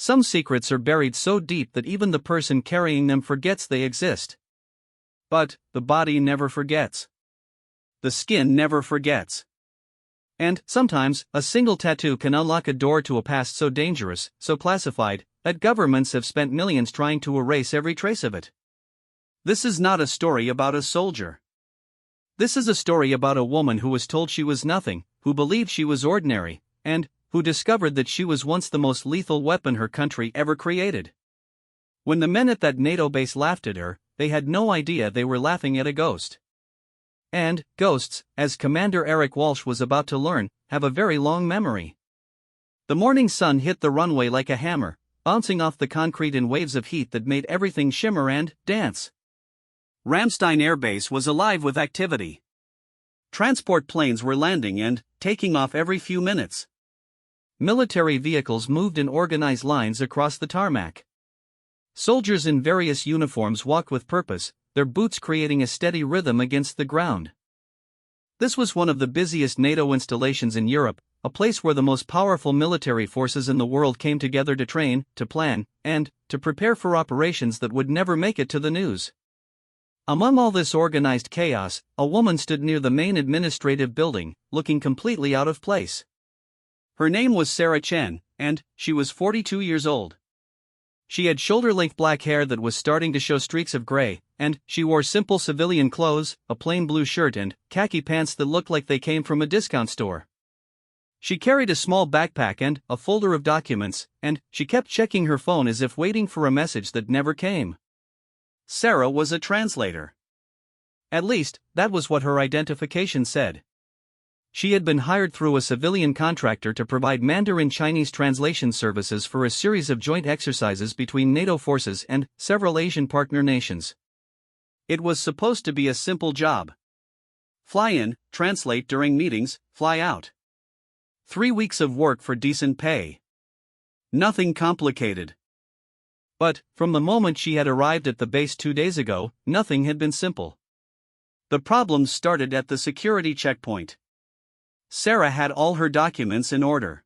Some secrets are buried so deep that even the person carrying them forgets they exist. But the body never forgets. The skin never forgets. And, sometimes, a single tattoo can unlock a door to a past so dangerous, so classified, that governments have spent millions trying to erase every trace of it. This is not a story about a soldier. This is a story about a woman who was told she was nothing, who believed she was ordinary, and who discovered that she was once the most lethal weapon her country ever created. When the men at that NATO base laughed at her, they had no idea they were laughing at a ghost. And ghosts, as Commander Eric Walsh was about to learn, have a very long memory. The morning sun hit the runway like a hammer, bouncing off the concrete in waves of heat that made everything shimmer and dance. Ramstein Air Base was alive with activity. Transport planes were landing and taking off every few minutes. Military vehicles moved in organized lines across the tarmac. Soldiers in various uniforms walked with purpose, their boots creating a steady rhythm against the ground. This was one of the busiest NATO installations in Europe, a place where the most powerful military forces in the world came together to train, to plan, and to prepare for operations that would never make it to the news. Among all this organized chaos, a woman stood near the main administrative building, looking completely out of place. Her name was Sarah Chen, and she was 42 years old. She had shoulder-length black hair that was starting to show streaks of gray, and she wore simple civilian clothes, a plain blue shirt and khaki pants that looked like they came from a discount store. She carried a small backpack and a folder of documents, and she kept checking her phone as if waiting for a message that never came. Sarah was a translator. At least, that was what her identification said. She had been hired through a civilian contractor to provide Mandarin Chinese translation services for a series of joint exercises between NATO forces and several Asian partner nations. It was supposed to be a simple job. Fly in, translate during meetings, fly out. 3 weeks of work for decent pay. Nothing complicated. But, from the moment she had arrived at the base 2 days ago, nothing had been simple. The problems started at the security checkpoint. Sarah had all her documents in order.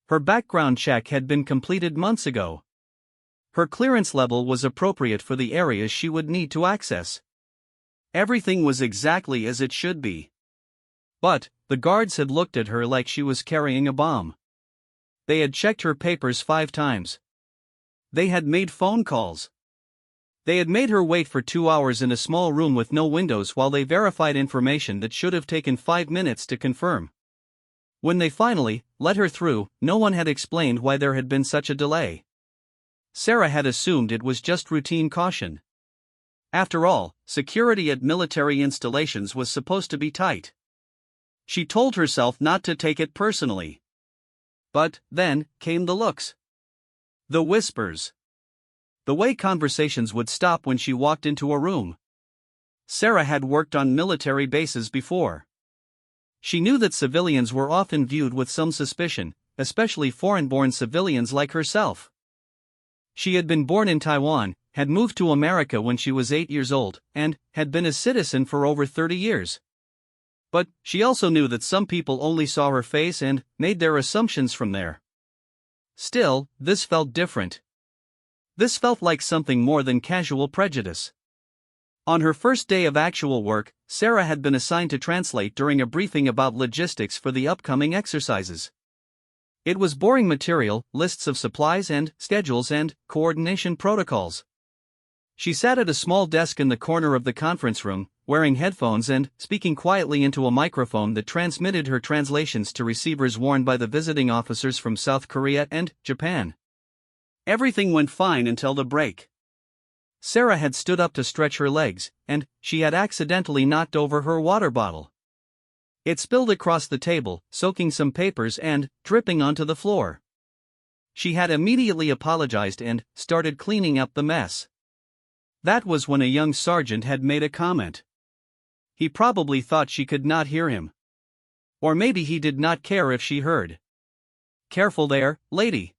Her background check had been completed months ago. Her clearance level was appropriate for the areas she would need to access. Everything was exactly as it should be. But, the guards had looked at her like she was carrying a bomb. They had checked her papers 5 times. They had made phone calls. They had made her wait for 2 hours in a small room with no windows while they verified information that should have taken 5 minutes to confirm. When they finally let her through, no one had explained why there had been such a delay. Sarah had assumed it was just routine caution. After all, security at military installations was supposed to be tight. She told herself not to take it personally. But then came the looks. The whispers. The way conversations would stop when she walked into a room. Sarah had worked on military bases before. She knew that civilians were often viewed with some suspicion, especially foreign-born civilians like herself. She had been born in Taiwan, had moved to America when she was 8 years old, and had been a citizen for over 30 years. But she also knew that some people only saw her face and made their assumptions from there. Still, this felt different. This felt like something more than casual prejudice. On her first day of actual work, Sarah had been assigned to translate during a briefing about logistics for the upcoming exercises. It was boring material, lists of supplies and schedules and coordination protocols. She sat at a small desk in the corner of the conference room, wearing headphones and speaking quietly into a microphone that transmitted her translations to receivers worn by the visiting officers from South Korea and Japan. Everything went fine until the break. Sarah had stood up to stretch her legs, and she had accidentally knocked over her water bottle. It spilled across the table, soaking some papers and dripping onto the floor. She had immediately apologized and started cleaning up the mess. That was when a young sergeant had made a comment. He probably thought she could not hear him. Or maybe he did not care if she heard. "Careful there, lady.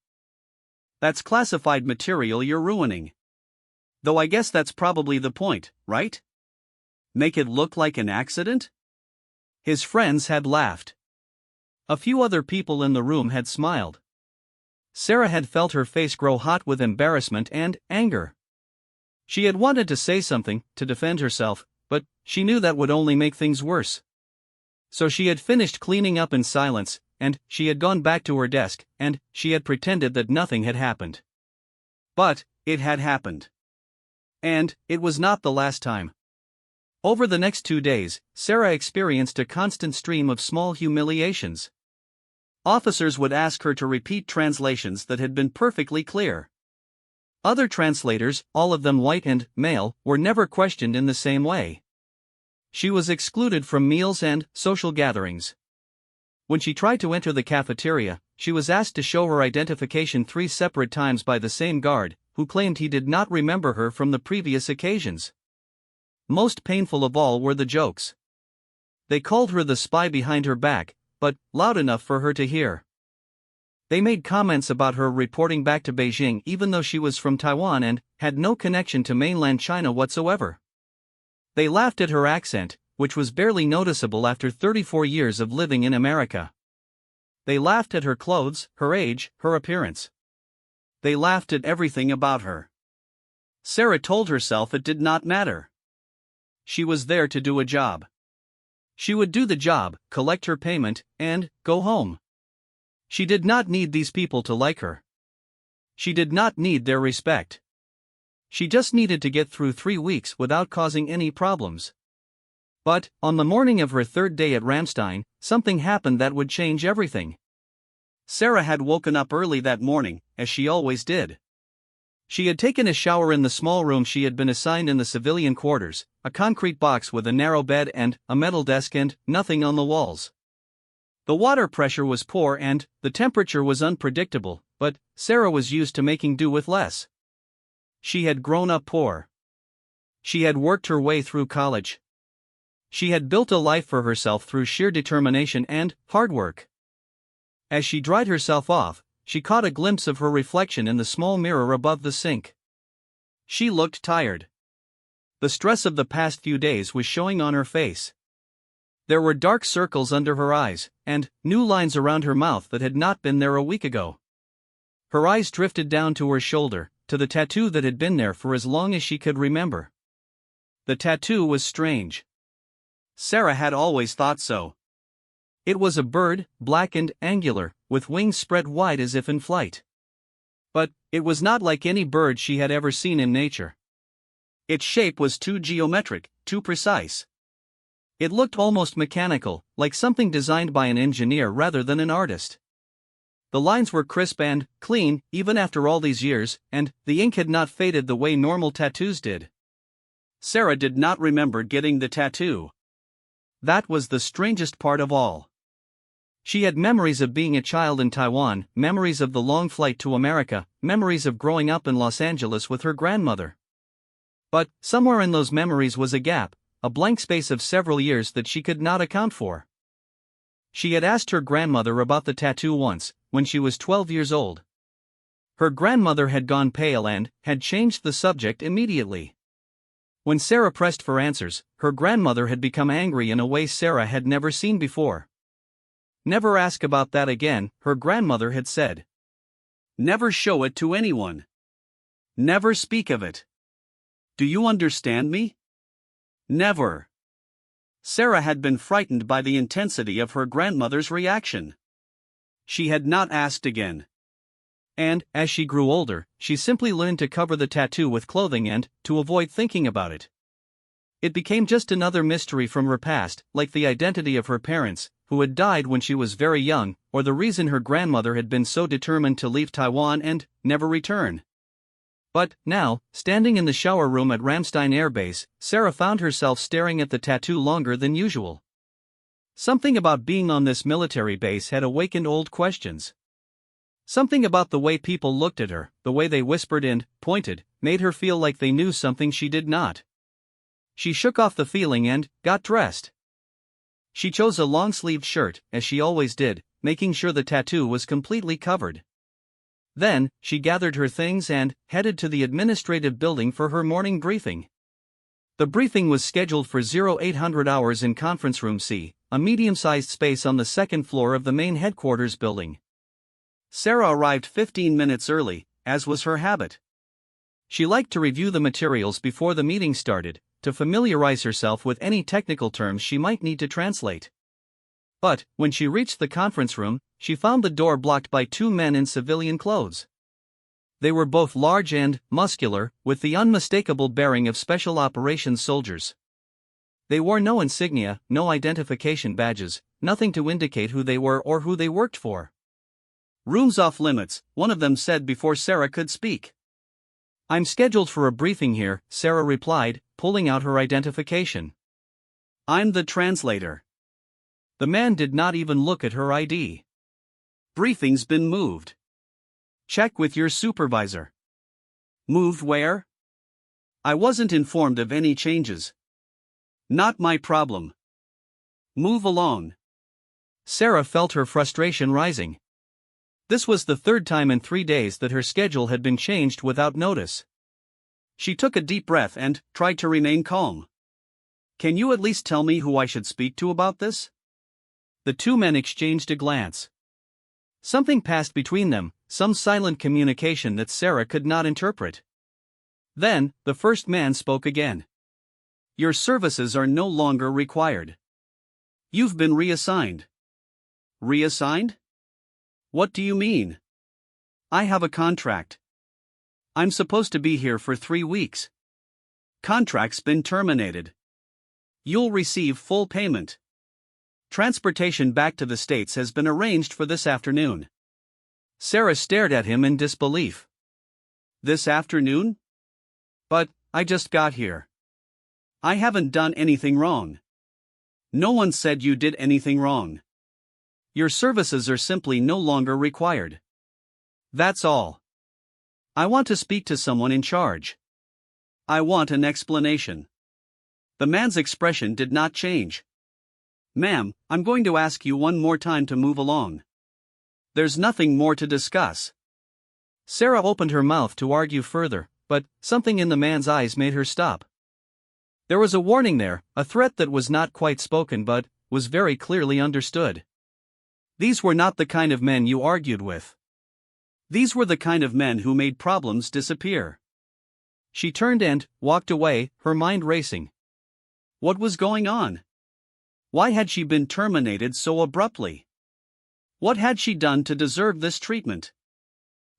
That's classified material you're ruining. Though I guess that's probably the point, right? Make it look like an accident?" His friends had laughed. A few other people in the room had smiled. Sarah had felt her face grow hot with embarrassment and anger. She had wanted to say something, to defend herself, but she knew that would only make things worse. So she had finished cleaning up in silence, and she had gone back to her desk, and she had pretended that nothing had happened. But it had happened. And it was not the last time. Over the next 2 days, Sarah experienced a constant stream of small humiliations. Officers would ask her to repeat translations that had been perfectly clear. Other translators, all of them white and male, were never questioned in the same way. She was excluded from meals and social gatherings. When she tried to enter the cafeteria, she was asked to show her identification 3 separate times by the same guard, who claimed he did not remember her from the previous occasions. Most painful of all were the jokes. They called her the spy behind her back, but loud enough for her to hear. They made comments about her reporting back to Beijing even though she was from Taiwan and had no connection to mainland China whatsoever. They laughed at her accent, which was barely noticeable after 34 years of living in America. They laughed at her clothes, her age, her appearance. They laughed at everything about her. Sarah told herself it did not matter. She was there to do a job. She would do the job, collect her payment, and go home. She did not need these people to like her. She did not need their respect. She just needed to get through 3 weeks without causing any problems. But, on the morning of her 3rd day at Ramstein, something happened that would change everything. Sarah had woken up early that morning, as she always did. She had taken a shower in the small room she had been assigned in the civilian quarters, a concrete box with a narrow bed and a metal desk and nothing on the walls. The water pressure was poor and the temperature was unpredictable, but Sarah was used to making do with less. She had grown up poor. She had worked her way through college. She had built a life for herself through sheer determination and hard work. As she dried herself off, she caught a glimpse of her reflection in the small mirror above the sink. She looked tired. The stress of the past few days was showing on her face. There were dark circles under her eyes, and new lines around her mouth that had not been there a week ago. Her eyes drifted down to her shoulder, to the tattoo that had been there for as long as she could remember. The tattoo was strange. Sarah had always thought so. It was a bird, black and angular, with wings spread wide as if in flight. But it was not like any bird she had ever seen in nature. Its shape was too geometric, too precise. It looked almost mechanical, like something designed by an engineer rather than an artist. The lines were crisp and clean, even after all these years, and the ink had not faded the way normal tattoos did. Sarah did not remember getting the tattoo. That was the strangest part of all. She had memories of being a child in Taiwan, memories of the long flight to America, memories of growing up in Los Angeles with her grandmother. But somewhere in those memories was a gap, a blank space of several years that she could not account for. She had asked her grandmother about the tattoo once, when she was 12 years old. Her grandmother had gone pale and had changed the subject immediately. When Sarah pressed for answers, her grandmother had become angry in a way Sarah had never seen before. "Never ask about that again," her grandmother had said. "Never show it to anyone. Never speak of it. Do you understand me? Never." Sarah had been frightened by the intensity of her grandmother's reaction. She had not asked again. And, as she grew older, she simply learned to cover the tattoo with clothing and to avoid thinking about it. It became just another mystery from her past, like the identity of her parents, who had died when she was very young, or the reason her grandmother had been so determined to leave Taiwan and never return. But now, standing in the shower room at Ramstein Air Base, Sarah found herself staring at the tattoo longer than usual. Something about being on this military base had awakened old questions. Something about the way people looked at her, the way they whispered and pointed, made her feel like they knew something she did not. She shook off the feeling and got dressed. She chose a long-sleeved shirt, as she always did, making sure the tattoo was completely covered. Then, she gathered her things and headed to the administrative building for her morning briefing. The briefing was scheduled for 0800 hours in Conference Room C, a medium-sized space on the second floor of the main headquarters building. Sarah arrived 15 minutes early, as was her habit. She liked to review the materials before the meeting started, to familiarize herself with any technical terms she might need to translate. But, when she reached the conference room, she found the door blocked by two men in civilian clothes. They were both large and muscular, with the unmistakable bearing of special operations soldiers. They wore no insignia, no identification badges, nothing to indicate who they were or who they worked for. "Room's off limits," one of them said before Sarah could speak. "I'm scheduled for a briefing here," Sarah replied, pulling out her identification. "I'm the translator." The man did not even look at her ID. "Briefing's been moved. Check with your supervisor." "Moved where?" "I wasn't informed of any changes." "Not my problem. Move along." Sarah felt her frustration rising. This was the third time in 3 days that her schedule had been changed without notice. She took a deep breath and tried to remain calm. "Can you at least tell me who I should speak to about this?" The two men exchanged a glance. Something passed between them, some silent communication that Sarah could not interpret. Then, the first man spoke again. "Your services are no longer required. You've been reassigned." "Reassigned? What do you mean?" "I have a contract. I'm supposed to be here for 3 weeks. Contract's been terminated. You'll receive full payment. Transportation back to the States has been arranged for this afternoon." Sarah stared at him in disbelief. "This afternoon? But, I just got here. I haven't done anything wrong." "No one said you did anything wrong. Your services are simply no longer required. That's all. I want to speak to someone in charge. I want an explanation." The man's expression did not change. "Ma'am, I'm going to ask you one more time to move along. There's nothing more to discuss." Sarah opened her mouth to argue further, but something in the man's eyes made her stop. There was a warning there, a threat that was not quite spoken but was very clearly understood. These were not the kind of men you argued with. These were the kind of men who made problems disappear. She turned and walked away, her mind racing. What was going on? Why had she been terminated so abruptly? What had she done to deserve this treatment?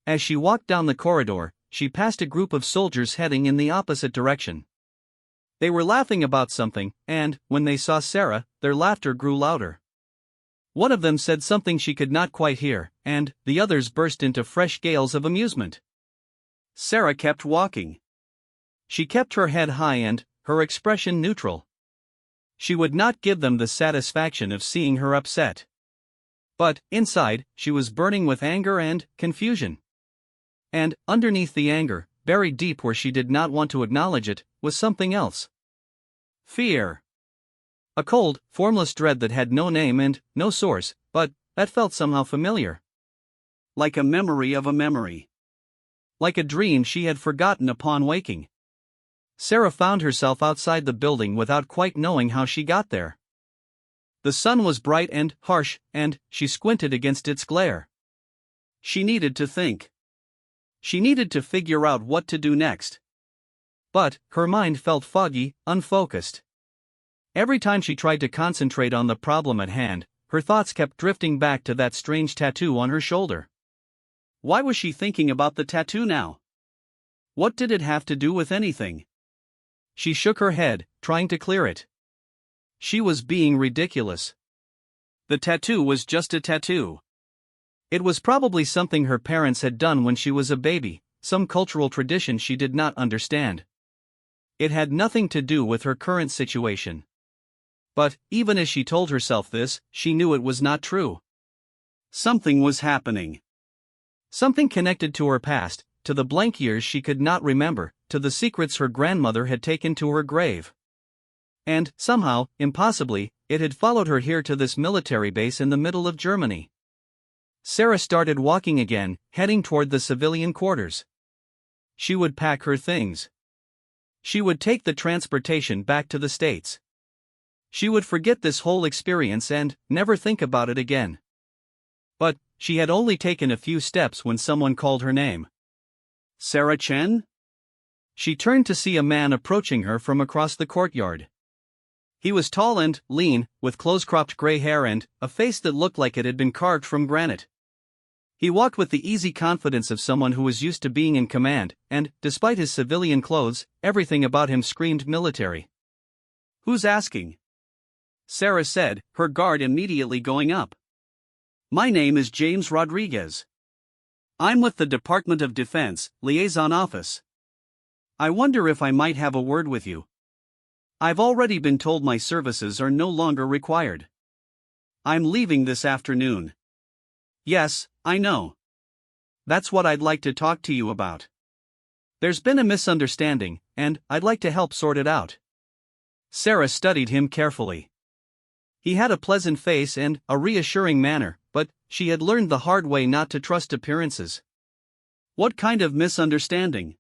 As she walked down the corridor, she passed a group of soldiers heading in the opposite direction. They were laughing about something, and, when they saw Sarah, their laughter grew louder. One of them said something she could not quite hear, and the others burst into fresh gales of amusement. Sarah kept walking. She kept her head high and her expression neutral. She would not give them the satisfaction of seeing her upset. But, inside, she was burning with anger and confusion. And, underneath the anger, buried deep where she did not want to acknowledge it, was something else. Fear. A cold, formless dread that had no name and no source, but that felt somehow familiar. Like a memory of a memory. Like a dream she had forgotten upon waking. Sarah found herself outside the building without quite knowing how she got there. The sun was bright and harsh, and she squinted against its glare. She needed to think. She needed to figure out what to do next. But her mind felt foggy, unfocused. Every time she tried to concentrate on the problem at hand, her thoughts kept drifting back to that strange tattoo on her shoulder. Why was she thinking about the tattoo now? What did it have to do with anything? She shook her head, trying to clear it. She was being ridiculous. The tattoo was just a tattoo. It was probably something her parents had done when she was a baby, some cultural tradition she did not understand. It had nothing to do with her current situation. But, even as she told herself this, she knew it was not true. Something was happening. Something connected to her past, to the blank years she could not remember, to the secrets her grandmother had taken to her grave. And, somehow, impossibly, it had followed her here to this military base in the middle of Germany. Sarah started walking again, heading toward the civilian quarters. She would pack her things. She would take the transportation back to the States. She would forget this whole experience and never think about it again. But she had only taken a few steps when someone called her name. Sarah Chen? She turned to see a man approaching her from across the courtyard. He was tall and lean, with close-cropped gray hair and a face that looked like it had been carved from granite. He walked with the easy confidence of someone who was used to being in command, and, despite his civilian clothes, everything about him screamed military. "Who's asking?" Sarah said, her guard immediately going up. "My name is James Rodriguez. I'm with the Department of Defense, Liaison Office. I wonder if I might have a word with you. I've already been told my services are no longer required. I'm leaving this afternoon." "Yes, I know. That's what I'd like to talk to you about. There's been a misunderstanding, and I'd like to help sort it out." Sarah studied him carefully. He had a pleasant face and a reassuring manner, but she had learned the hard way not to trust appearances. "What kind of misunderstanding?"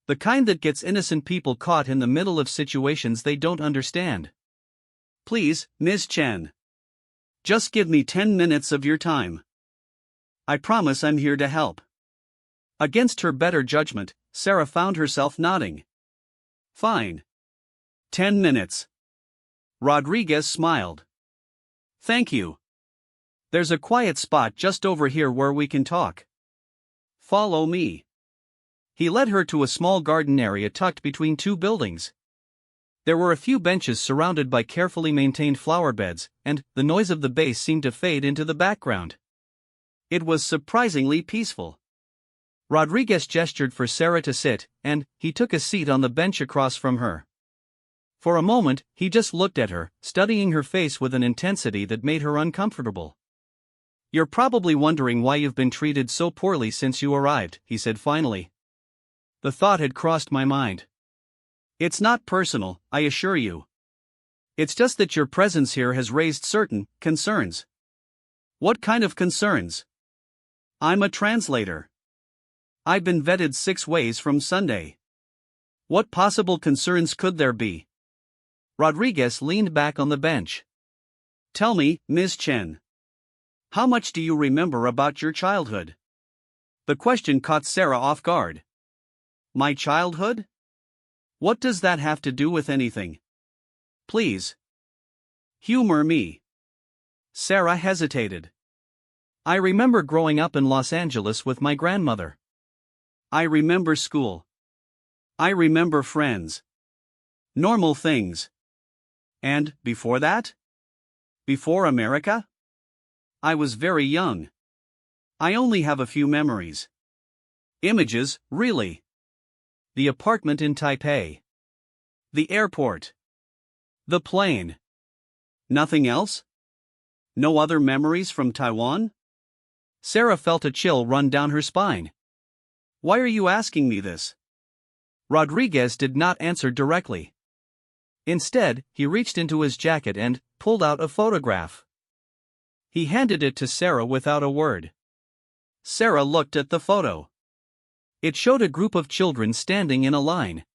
"The kind that gets innocent people caught in the middle of situations they don't understand." "Please, Ms. Chen. Just give me 10 minutes of your time. I promise I'm here to help." Against her better judgment, Sarah found herself nodding. "Fine. 10 minutes. Rodriguez smiled. "Thank you. There's a quiet spot just over here where we can talk. Follow me." He led her to a small garden area tucked between two buildings. There were a few benches surrounded by carefully maintained flower beds, and the noise of the bass seemed to fade into the background. It was surprisingly peaceful. Rodriguez gestured for Sarah to sit, and he took a seat on the bench across from her. For a moment, he just looked at her, studying her face with an intensity that made her uncomfortable. "You're probably wondering why you've been treated so poorly since you arrived," he said finally. The thought had crossed my mind. "It's not personal, I assure you. It's just that your presence here has raised certain concerns." "What kind of concerns?" "I'm a translator. I've been vetted 6 ways from Sunday. What possible concerns could there be?" Rodriguez leaned back on the bench. "Tell me, Ms. Chen. How much do you remember about your childhood?" The question caught Sarah off guard. "My childhood? What does that have to do with anything? Please. Humor me." Sarah hesitated. "I remember growing up in Los Angeles with my grandmother. I remember school. I remember friends. Normal things. And before that? Before America? I was very young. I only have a few memories. Images, really. The apartment in Taipei. The airport. The plane. Nothing else? No other memories from Taiwan?" Sarah felt a chill run down her spine. "Why are you asking me this?" Rodriguez did not answer directly. Instead, he reached into his jacket and pulled out a photograph. He handed it to Sarah without a word. Sarah looked at the photo. It showed a group of children standing in a line.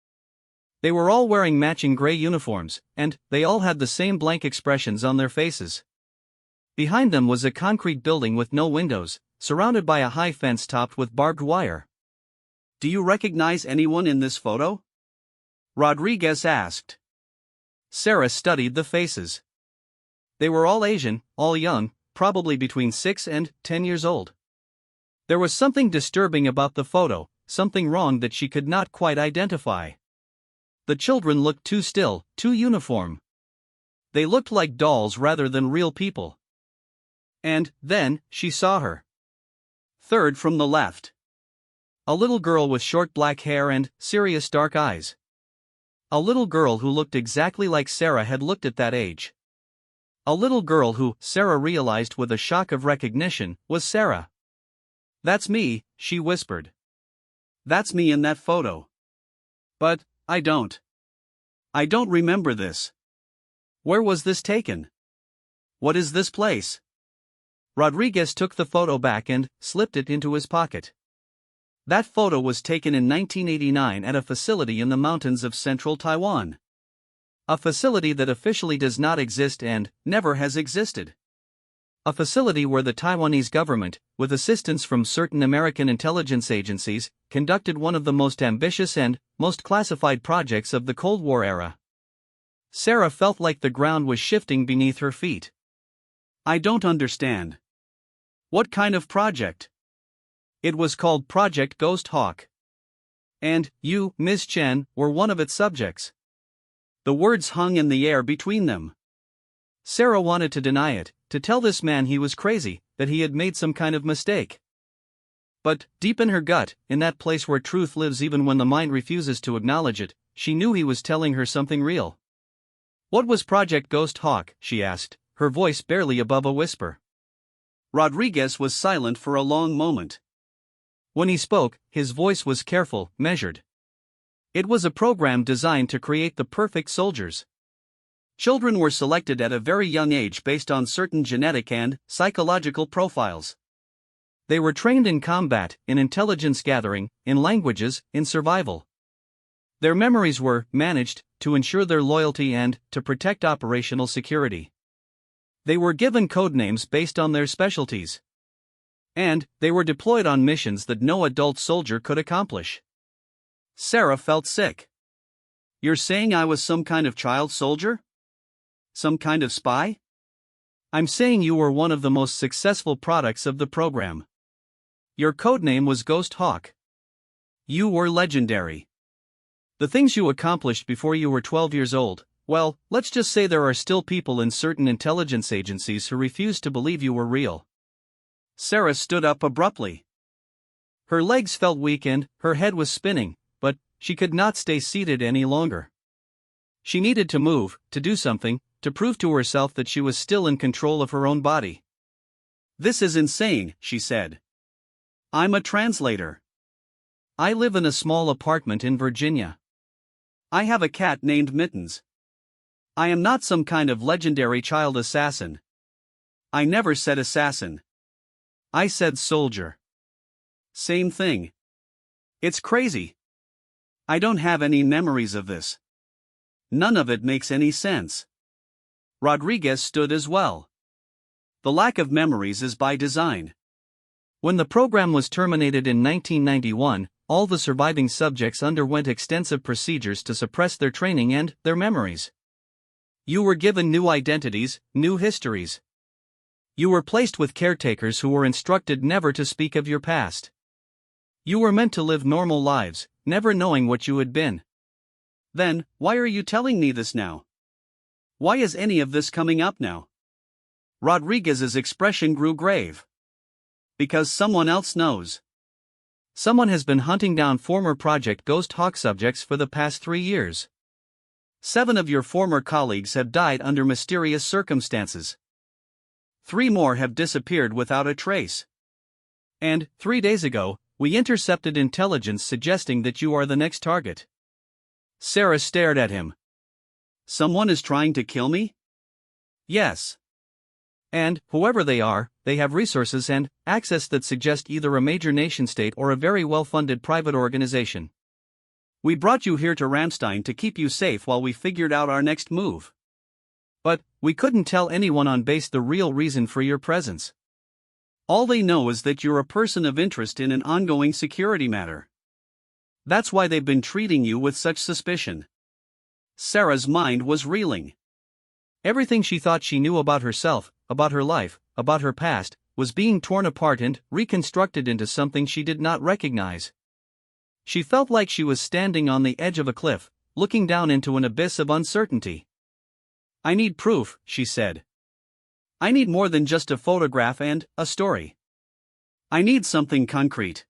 They were all wearing matching gray uniforms, and they all had the same blank expressions on their faces. Behind them was a concrete building with no windows, surrounded by a high fence topped with barbed wire. "Do you recognize anyone in this photo?" Rodriguez asked. Sarah studied the faces. They were all Asian, all young, probably between 6 and 10 years old. There was something disturbing about the photo, something wrong that she could not quite identify. The children looked too still, too uniform. They looked like dolls rather than real people. And then, she saw her. Third from the left. A little girl with short black hair and serious dark eyes. A little girl who looked exactly like Sarah had looked at that age. A little girl who, Sarah realized with a shock of recognition, was Sarah. "That's me," she whispered. "That's me in that photo. But I don't remember this. Where was this taken? What is this place?" Rodriguez took the photo back and slipped it into his pocket. That photo was taken in 1989 at a facility in the mountains of central Taiwan. A facility that officially does not exist and never has existed. a facility where the Taiwanese government, with assistance from certain American intelligence agencies, conducted one of the most ambitious and most classified projects of the Cold War era. Sarah felt like the ground was shifting beneath her feet. I don't understand. What kind of project? It was called Project Ghost Hawk. And you, Ms. Chen, were one of its subjects. The words hung in the air between them. Sarah wanted to deny it, to tell this man he was crazy, that he had made some kind of mistake. But, deep in her gut, in that place where truth lives even when the mind refuses to acknowledge it, she knew he was telling her something real. What was Project Ghost Hawk? She asked, her voice barely above a whisper. Rodriguez was silent for a long moment. When he spoke, his voice was careful, measured. It was a program designed to create the perfect soldiers. Children were selected at a very young age based on certain genetic and psychological profiles. They were trained in combat, in intelligence gathering, in languages, in survival. Their memories were managed to ensure their loyalty and to protect operational security. They were given code names based on their specialties. And they were deployed on missions that no adult soldier could accomplish. Sarah felt sick. You're saying I was some kind of child soldier? Some kind of spy? I'm saying you were one of the most successful products of the program. Your codename was Ghost Hawk. You were legendary. The things you accomplished before you were 12 years old, well, let's just say there are still people in certain intelligence agencies who refuse to believe you were real. Sarah stood up abruptly. Her legs felt weak and her head was spinning, but she could not stay seated any longer. She needed to move, to do something, to prove to herself that she was still in control of her own body. This is insane, she said. I'm a translator. I live in a small apartment in Virginia. I have a cat named Mittens. I am not some kind of legendary child assassin. I never said assassin. I said soldier. Same thing. It's crazy. I don't have any memories of this. None of it makes any sense. Rodriguez stood as well. The lack of memories is by design. When the program was terminated in 1991, all the surviving subjects underwent extensive procedures to suppress their training and their memories. You were given new identities, new histories. You were placed with caretakers who were instructed never to speak of your past. You were meant to live normal lives, never knowing what you had been. Then, why are you telling me this now? Why is any of this coming up now? Rodriguez's expression grew grave. Because someone else knows. Someone has been hunting down former Project Ghost Hawk subjects for the past 3 years. 7 of your former colleagues have died under mysterious circumstances. 3 more have disappeared without a trace. And, 3 days ago, we intercepted intelligence suggesting that you are the next target. Sarah stared at him. Someone is trying to kill me? Yes. And, whoever they are, they have resources and access that suggest either a major nation-state or a very well-funded private organization. We brought you here to Ramstein to keep you safe while we figured out our next move. But, we couldn't tell anyone on base the real reason for your presence. All they know is that you're a person of interest in an ongoing security matter. That's why they've been treating you with such suspicion. Sarah's mind was reeling. Everything she thought she knew about herself, about her life, about her past, was being torn apart and reconstructed into something she did not recognize. She felt like she was standing on the edge of a cliff, looking down into an abyss of uncertainty. I need proof, she said. I need more than just a photograph and a story. I need something concrete.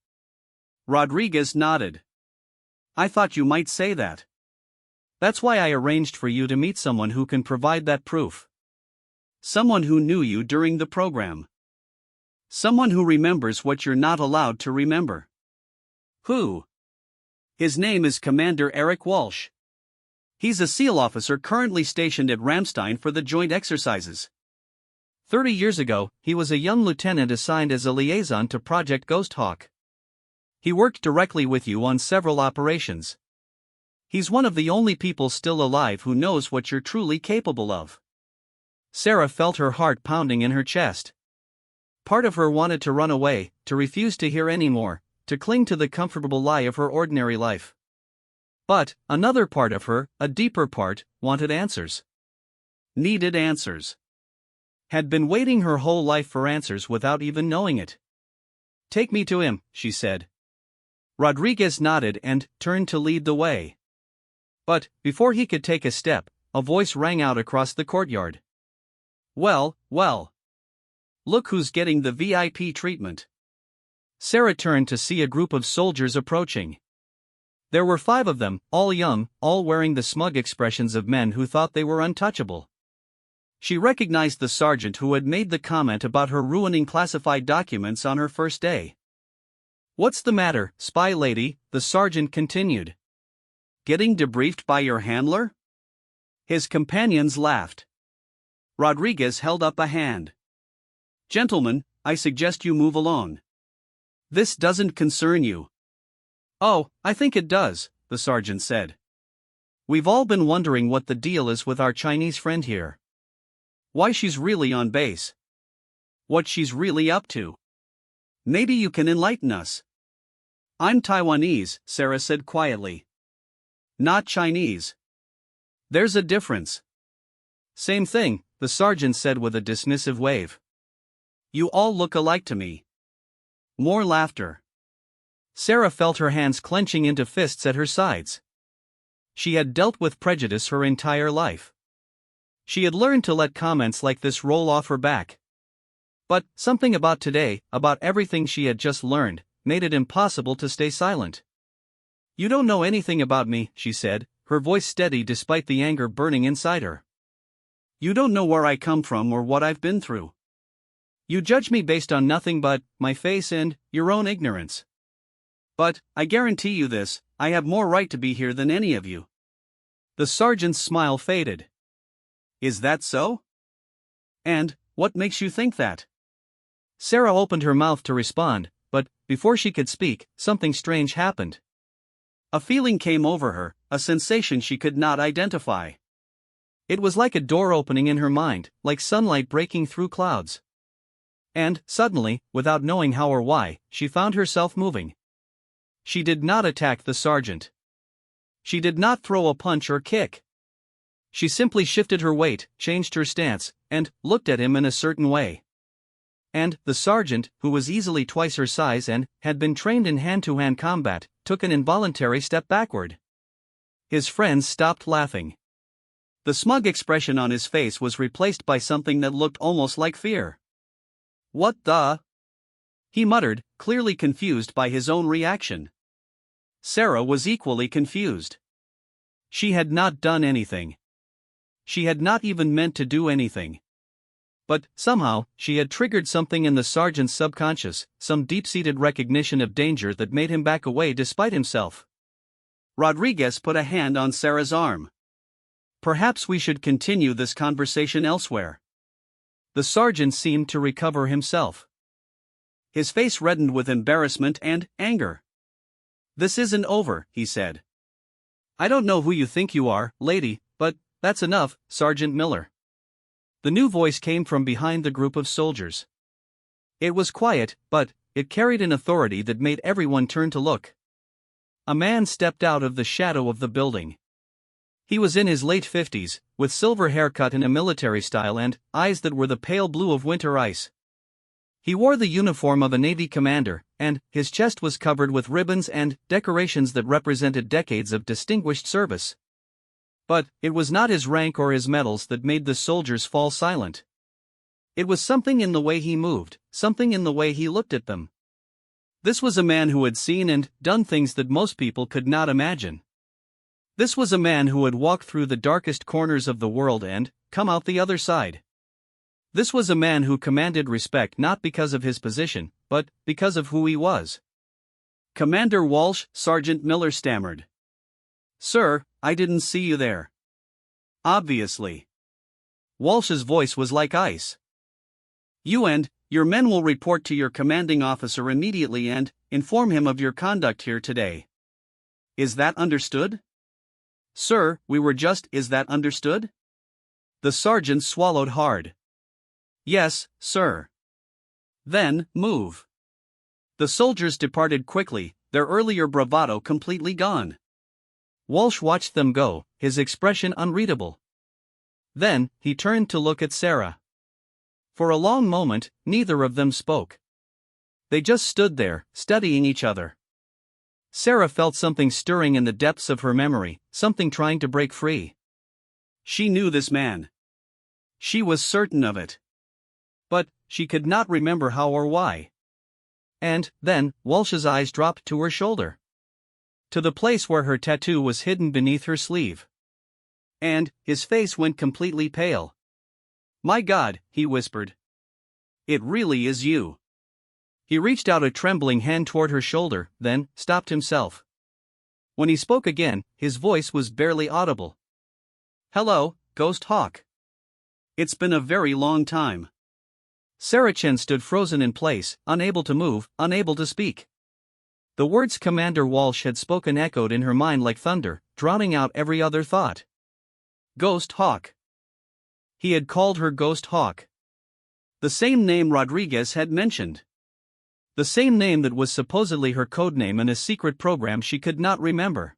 Rodriguez nodded. I thought you might say that. That's why I arranged for you to meet someone who can provide that proof. Someone who knew you during the program. Someone who remembers what you're not allowed to remember. Who? His name is Commander Eric Walsh. He's a SEAL officer currently stationed at Ramstein for the joint exercises. 30 years ago, he was a young lieutenant assigned as a liaison to Project Ghost Hawk. He worked directly with you on several operations. He's one of the only people still alive who knows what you're truly capable of. Sarah felt her heart pounding in her chest. Part of her wanted to run away, to refuse to hear any more, to cling to the comfortable lie of her ordinary life. But another part of her, a deeper part, wanted answers. Needed answers. Had been waiting her whole life for answers without even knowing it. "Take me to him," she said. Rodriguez nodded and turned to lead the way. But, before he could take a step, a voice rang out across the courtyard. "Well, well. Look who's getting the VIP treatment." Sarah turned to see a group of soldiers approaching. There were 5 of them, all young, all wearing the smug expressions of men who thought they were untouchable. She recognized the sergeant who had made the comment about her ruining classified documents on her first day. "What's the matter, spy lady?" the sergeant continued. "Getting debriefed by your handler?" His companions laughed. Rodriguez held up a hand. "Gentlemen, I suggest you move along. This doesn't concern you." "Oh, I think it does," the sergeant said. "We've all been wondering what the deal is with our Chinese friend here. Why she's really on base. What she's really up to. Maybe you can enlighten us." "I'm Taiwanese," Sarah said quietly. "Not Chinese. There's a difference." "Same thing," the sergeant said with a dismissive wave. "You all look alike to me." More laughter. Sarah felt her hands clenching into fists at her sides. She had dealt with prejudice her entire life. She had learned to let comments like this roll off her back. But something about today, about everything she had just learned, made it impossible to stay silent. "You don't know anything about me," she said, her voice steady despite the anger burning inside her. "You don't know where I come from or what I've been through. You judge me based on nothing but my face and your own ignorance. But, I guarantee you this, I have more right to be here than any of you." The sergeant's smile faded. "Is that so? And, what makes you think that?" Sarah opened her mouth to respond, but, before she could speak, something strange happened. A feeling came over her, a sensation she could not identify. It was like a door opening in her mind, like sunlight breaking through clouds. And, suddenly, without knowing how or why, she found herself moving. She did not attack the sergeant. She did not throw a punch or kick. She simply shifted her weight, changed her stance, and looked at him in a certain way. And the sergeant, who was easily twice her size and had been trained in hand-to-hand combat, took an involuntary step backward. His friends stopped laughing. The smug expression on his face was replaced by something that looked almost like fear. "What the?" he muttered, clearly confused by his own reaction. Sarah was equally confused. She had not done anything. She had not even meant to do anything. But, somehow, she had triggered something in the sergeant's subconscious, some deep-seated recognition of danger that made him back away despite himself. Rodriguez put a hand on Sarah's arm. "Perhaps we should continue this conversation elsewhere." The sergeant seemed to recover himself. His face reddened with embarrassment and anger. "This isn't over," he said. "I don't know who you think you are, lady, but that's enough, Sergeant Miller." The new voice came from behind the group of soldiers. It was quiet, but it carried an authority that made everyone turn to look. A man stepped out of the shadow of the building. He was in his late 50s, with silver haircut in a military style and eyes that were the pale blue of winter ice. He wore the uniform of a Navy commander, and his chest was covered with ribbons and decorations that represented decades of distinguished service. But it was not his rank or his medals that made the soldiers fall silent. It was something in the way he moved, something in the way he looked at them. This was a man who had seen and done things that most people could not imagine. This was a man who had walked through the darkest corners of the world and come out the other side. This was a man who commanded respect not because of his position, but because of who he was. "Commander Walsh," Sergeant Miller stammered. "Sir, I didn't see you there." "Obviously." Walsh's voice was like ice. "You and your men will report to your commanding officer immediately and inform him of your conduct here today. Is that understood?" "Sir, we were just, is that understood?" The sergeant swallowed hard. "Yes, sir." Then, move. The soldiers departed quickly, their earlier bravado completely gone. Walsh watched them go, his expression unreadable. Then, he turned to look at Sarah. For a long moment, neither of them spoke. They just stood there, studying each other. Sarah felt something stirring in the depths of her memory, something trying to break free. She knew this man. She was certain of it. But, she could not remember how or why. And, then, Walsh's eyes dropped to her shoulder. To the place where her tattoo was hidden beneath her sleeve. And, his face went completely pale. "My God," he whispered. "It really is you." He reached out a trembling hand toward her shoulder, then stopped himself. When he spoke again, his voice was barely audible. "Hello, Ghost Hawk. It's been a very long time." Sarah Chen stood frozen in place, unable to move, unable to speak. The words Commander Walsh had spoken echoed in her mind like thunder, drowning out every other thought. Ghost Hawk. He had called her Ghost Hawk. The same name Rodriguez had mentioned. The same name that was supposedly her codename in a secret program she could not remember.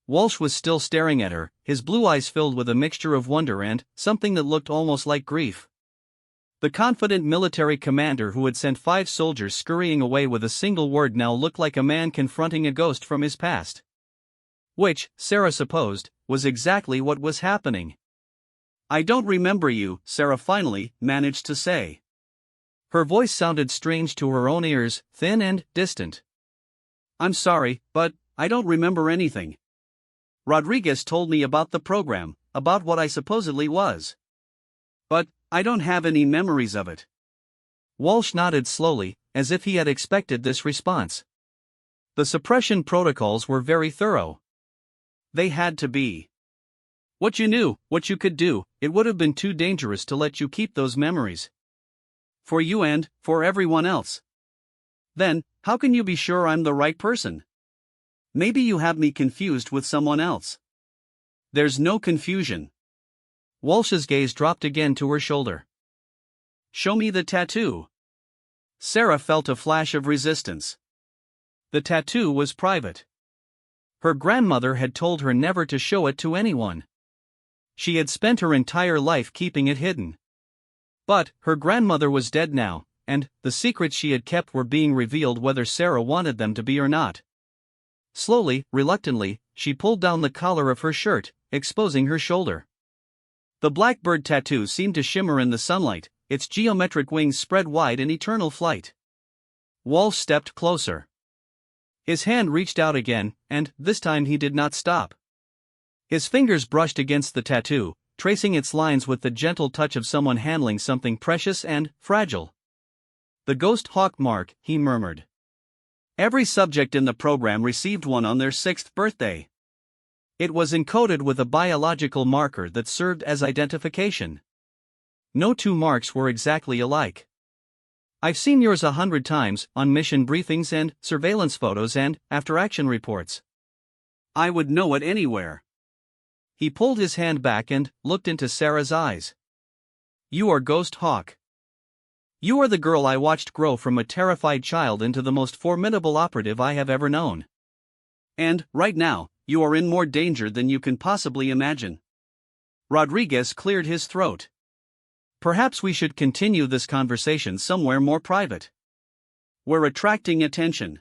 Walsh was still staring at her, his blue eyes filled with a mixture of wonder and something that looked almost like grief. The confident military commander who had sent 5 soldiers scurrying away with a single word now looked like a man confronting a ghost from his past. Which, Sarah supposed, was exactly what was happening. "I don't remember you," Sarah finally managed to say. Her voice sounded strange to her own ears, thin and distant. "I'm sorry, but I don't remember anything. Rodriguez told me about the program, about what I supposedly was. But I don't have any memories of it." Walsh nodded slowly, as if he had expected this response. The suppression protocols were very thorough. They had to be. What you knew, what you could do, it would have been too dangerous to let you keep those memories. For you and for everyone else. Then, how can you be sure I'm the right person? Maybe you have me confused with someone else. There's no confusion. Walsh's gaze dropped again to her shoulder. "Show me the tattoo." Sarah felt a flash of resistance. The tattoo was private. Her grandmother had told her never to show it to anyone. She had spent her entire life keeping it hidden. But, her grandmother was dead now, and the secrets she had kept were being revealed whether Sarah wanted them to be or not. Slowly, reluctantly, she pulled down the collar of her shirt, exposing her shoulder. The blackbird tattoo seemed to shimmer in the sunlight, its geometric wings spread wide in eternal flight. Walsh stepped closer. His hand reached out again, and this time he did not stop. His fingers brushed against the tattoo, tracing its lines with the gentle touch of someone handling something precious and fragile. "The Ghost Hawk mark," he murmured. "Every subject in the program received one on their 6th birthday. It was encoded with a biological marker that served as identification. No 2 marks were exactly alike. I've seen yours 100 times, on mission briefings and surveillance photos and after-action reports. I would know it anywhere." He pulled his hand back and looked into Sarah's eyes. "You are Ghost Hawk. You are the girl I watched grow from a terrified child into the most formidable operative I have ever known. And, right now, you are in more danger than you can possibly imagine." Rodriguez cleared his throat. "Perhaps we should continue this conversation somewhere more private. We're attracting attention."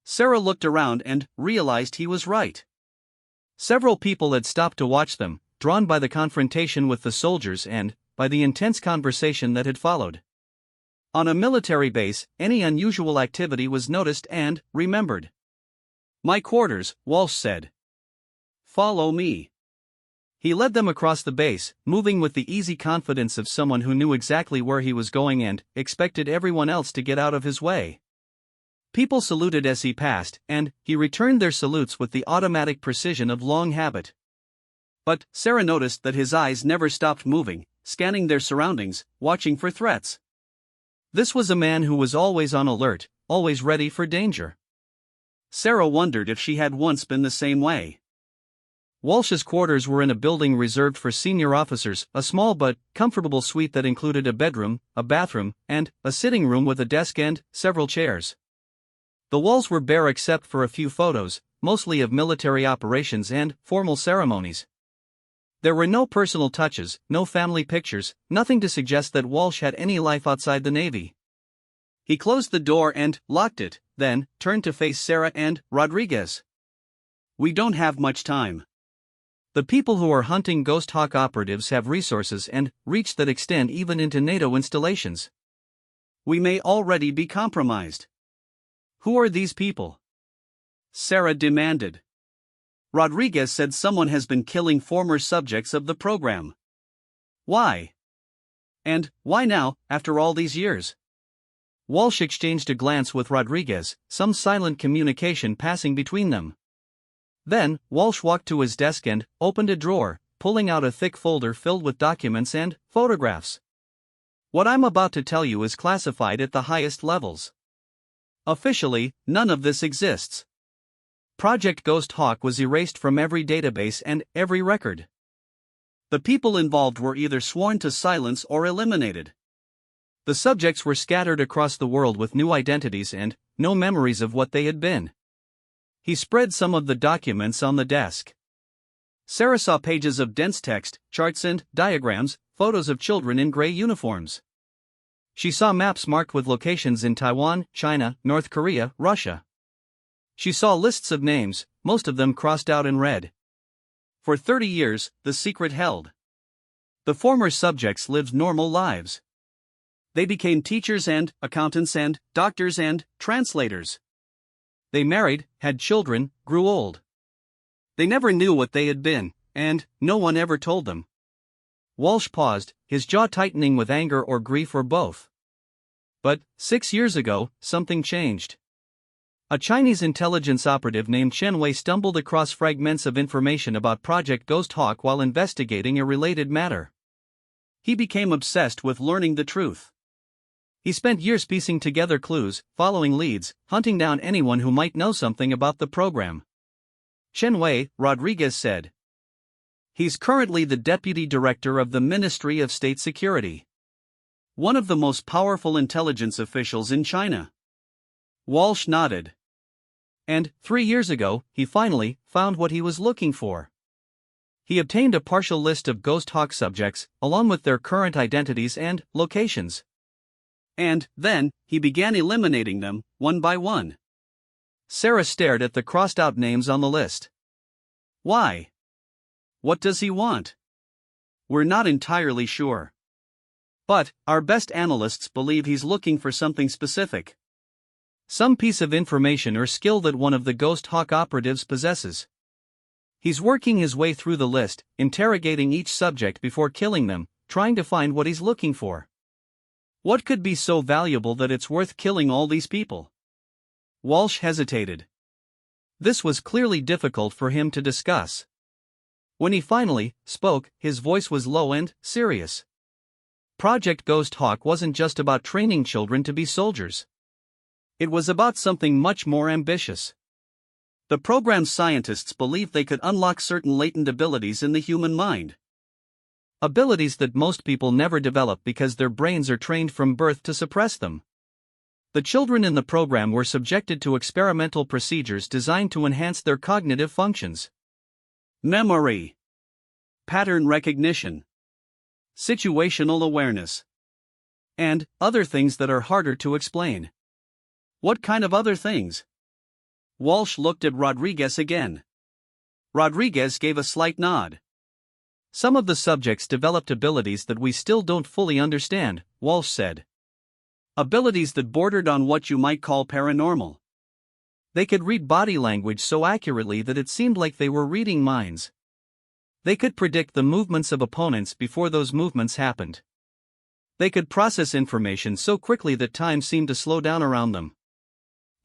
Sarah looked around and realized he was right. Several people had stopped to watch them, drawn by the confrontation with the soldiers and by the intense conversation that had followed. On a military base, any unusual activity was noticed and remembered. "My quarters," Walsh said. "Follow me." He led them across the base, moving with the easy confidence of someone who knew exactly where he was going and expected everyone else to get out of his way. People saluted as he passed, and he returned their salutes with the automatic precision of long habit. But Sarah noticed that his eyes never stopped moving, scanning their surroundings, watching for threats. This was a man who was always on alert, always ready for danger. Sarah wondered if she had once been the same way. Walsh's quarters were in a building reserved for senior officers, a small but comfortable suite that included a bedroom, a bathroom, and a sitting room with a desk and several chairs. The walls were bare except for a few photos, mostly of military operations and formal ceremonies. There were no personal touches, no family pictures, nothing to suggest that Walsh had any life outside the Navy. He closed the door and locked it, then turned to face Sarah and Rodriguez. "We don't have much time. The people who are hunting Ghost Hawk operatives have resources and reach that extend even into NATO installations. We may already be compromised." "Who are these people?" Sarah demanded. Rodriguez said someone has been killing former subjects of the program. "Why? And why now, after all these years?" Walsh exchanged a glance with Rodriguez, some silent communication passing between them. Then, Walsh walked to his desk and opened a drawer, pulling out a thick folder filled with documents and photographs. "What I'm about to tell you is classified at the highest levels. Officially, none of this exists. Project Ghost Hawk was erased from every database and every record. The people involved were either sworn to silence or eliminated. The subjects were scattered across the world with new identities and no memories of what they had been." He spread some of the documents on the desk. Sarah saw pages of dense text, charts and diagrams, photos of children in gray uniforms. She saw maps marked with locations in Taiwan, China, North Korea, Russia. She saw lists of names, most of them crossed out in red. For 30 years, the secret held. The former subjects lived normal lives. They became teachers and accountants and doctors and translators. They married, had children, grew old. They never knew what they had been, and no one ever told them. Walsh paused, his jaw tightening with anger or grief or both. But 6 years ago, something changed. A Chinese intelligence operative named Chen Wei stumbled across fragments of information about Project Ghost Hawk while investigating a related matter. He became obsessed with learning the truth. He spent years piecing together clues, following leads, hunting down anyone who might know something about the program. Chen Wei, Rodriguez said. He's currently the deputy director of the Ministry of State Security. One of the most powerful intelligence officials in China. Walsh nodded. And 3 years ago, he finally found what he was looking for. He obtained a partial list of Ghost Hawk subjects, along with their current identities and locations. And then, he began eliminating them, one by one. Sarah stared at the crossed-out names on the list. Why? What does he want? We're not entirely sure. But, our best analysts believe he's looking for something specific. Some piece of information or skill that one of the Ghost Hawk operatives possesses. He's working his way through the list, interrogating each subject before killing them, trying to find what he's looking for. What could be so valuable that it's worth killing all these people? Walsh hesitated. This was clearly difficult for him to discuss. When he finally spoke, his voice was low and serious. Project Ghost Hawk wasn't just about training children to be soldiers. It was about something much more ambitious. The program's scientists believed they could unlock certain latent abilities in the human mind. Abilities that most people never develop because their brains are trained from birth to suppress them. The children in the program were subjected to experimental procedures designed to enhance their cognitive functions. Memory, pattern recognition, situational awareness, and other things that are harder to explain. What kind of other things? Walsh looked at Rodriguez again. Rodriguez gave a slight nod. Some of the subjects developed abilities that we still don't fully understand, Walsh said. Abilities that bordered on what you might call paranormal. They could read body language so accurately that it seemed like they were reading minds. They could predict the movements of opponents before those movements happened. They could process information so quickly that time seemed to slow down around them.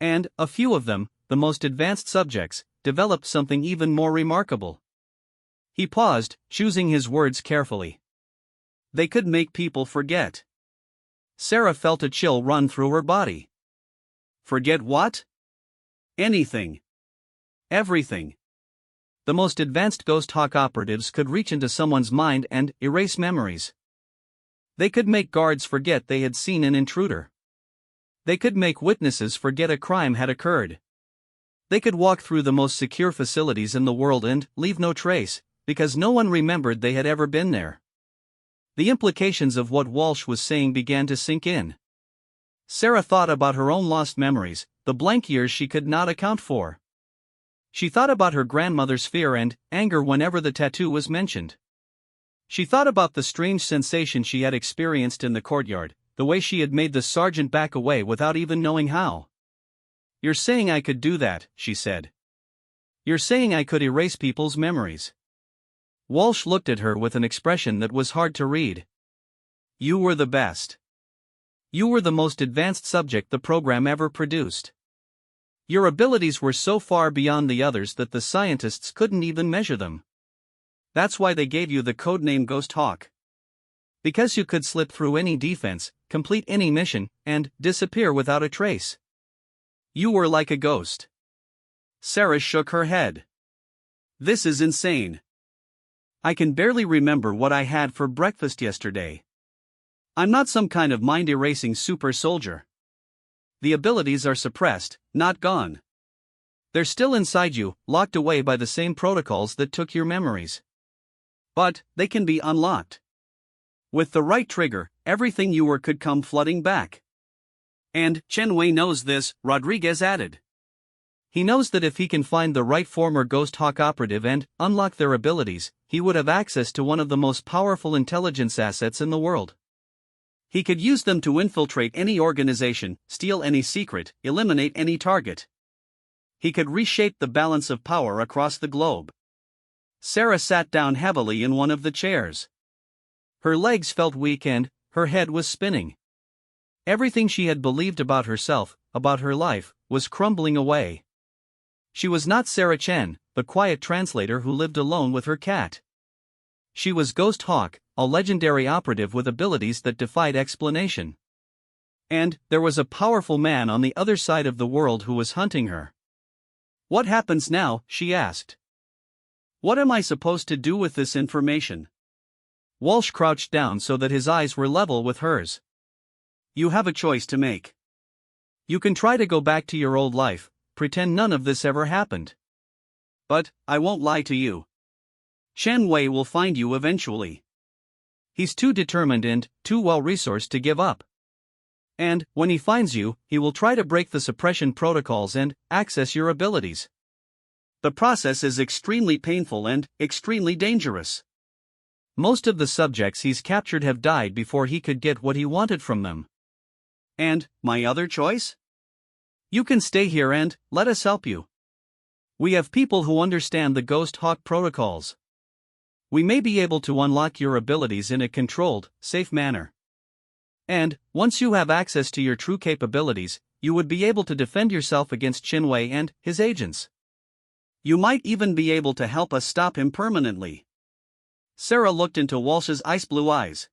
And, a few of them, the most advanced subjects, developed something even more remarkable. He paused, choosing his words carefully. They could make people forget. Sarah felt a chill run through her body. Forget what? Anything. Everything. The most advanced Ghost Hawk operatives could reach into someone's mind and erase memories. They could make guards forget they had seen an intruder. They could make witnesses forget a crime had occurred. They could walk through the most secure facilities in the world and leave no trace, because no one remembered they had ever been there. The implications of what Walsh was saying began to sink in. Sarah thought about her own lost memories, the blank years she could not account for. She thought about her grandmother's fear and anger whenever the tattoo was mentioned. She thought about the strange sensation she had experienced in the courtyard, the way she had made the sergeant back away without even knowing how. "You're saying I could do that," she said. "You're saying I could erase people's memories." Walsh looked at her with an expression that was hard to read. "You were the best. You were the most advanced subject the program ever produced. Your abilities were so far beyond the others that the scientists couldn't even measure them. That's why they gave you the codename Ghost Hawk. Because you could slip through any defense, complete any mission, and disappear without a trace. You were like a ghost." Sarah shook her head. "This is insane. I can barely remember what I had for breakfast yesterday. I'm not some kind of mind-erasing super soldier. The abilities are suppressed, not gone. They're still inside you, locked away by the same protocols that took your memories. But they can be unlocked. With the right trigger, everything you were could come flooding back." "And Chen Wei knows this," Rodriguez added. "He knows that if he can find the right former Ghost Hawk operative and unlock their abilities, he would have access to one of the most powerful intelligence assets in the world. He could use them to infiltrate any organization, steal any secret, eliminate any target. He could reshape the balance of power across the globe." Sarah sat down heavily in one of the chairs. Her legs felt weak and her head was spinning. Everything she had believed about herself, about her life, was crumbling away. She was not Sarah Chen, the quiet translator who lived alone with her cat. She was Ghost Hawk, a legendary operative with abilities that defied explanation. And there was a powerful man on the other side of the world who was hunting her. "What happens now?" she asked. "What am I supposed to do with this information?" Walsh crouched down so that his eyes were level with hers. "You have a choice to make. You can try to go back to your old life, pretend none of this ever happened. But I won't lie to you. Chen Wei will find you eventually. He's too determined and too well-resourced to give up. And when he finds you, he will try to break the suppression protocols and access your abilities. The process is extremely painful and extremely dangerous. Most of the subjects he's captured have died before he could get what he wanted from them." "And my other choice?" "You can stay here and let us help you. We have people who understand the Ghost Hawk protocols. We may be able to unlock your abilities in a controlled, safe manner. And once you have access to your true capabilities, you would be able to defend yourself against Chen Wei and his agents. You might even be able to help us stop him permanently." Sarah looked into Walsh's ice-blue eyes.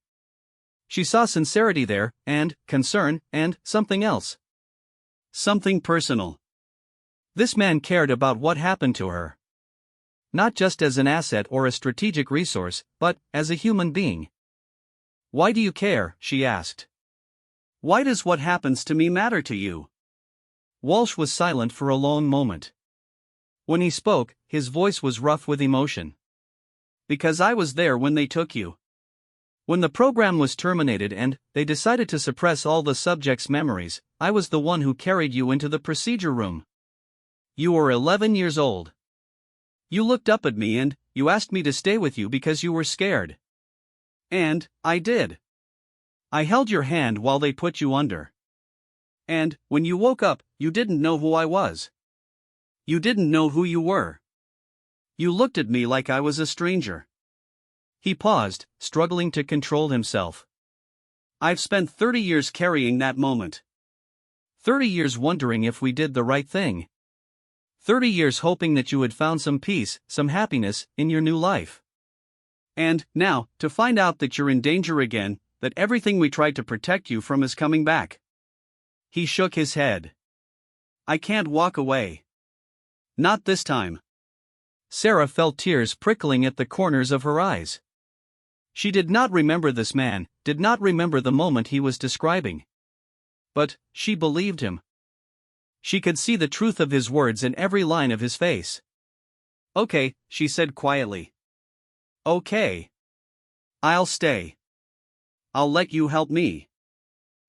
She saw sincerity there, and concern, and something else. Something personal. This man cared about what happened to her. Not just as an asset or a strategic resource, but as a human being. "Why do you care?" she asked. "Why does what happens to me matter to you?" Walsh was silent for a long moment. When he spoke, his voice was rough with emotion. "Because I was there when they took you. When the program was terminated and they decided to suppress all the subjects' memories, I was the one who carried you into the procedure room. You were 11 years old. You looked up at me and you asked me to stay with you because you were scared. And I did. I held your hand while they put you under. And when you woke up, you didn't know who I was. You didn't know who you were. You looked at me like I was a stranger." He paused, struggling to control himself. "I've spent 30 years carrying that moment. 30 years wondering if we did the right thing. 30 years hoping that you had found some peace, some happiness, in your new life. And now, to find out that you're in danger again, that everything we tried to protect you from is coming back." He shook his head. "I can't walk away. Not this time. Sarah felt tears prickling at the corners of her eyes. She did not remember this man, did not remember the moment he was describing. But she believed him. She could see the truth of his words in every line of his face. "Okay," she said quietly. "Okay. I'll stay. I'll let you help me."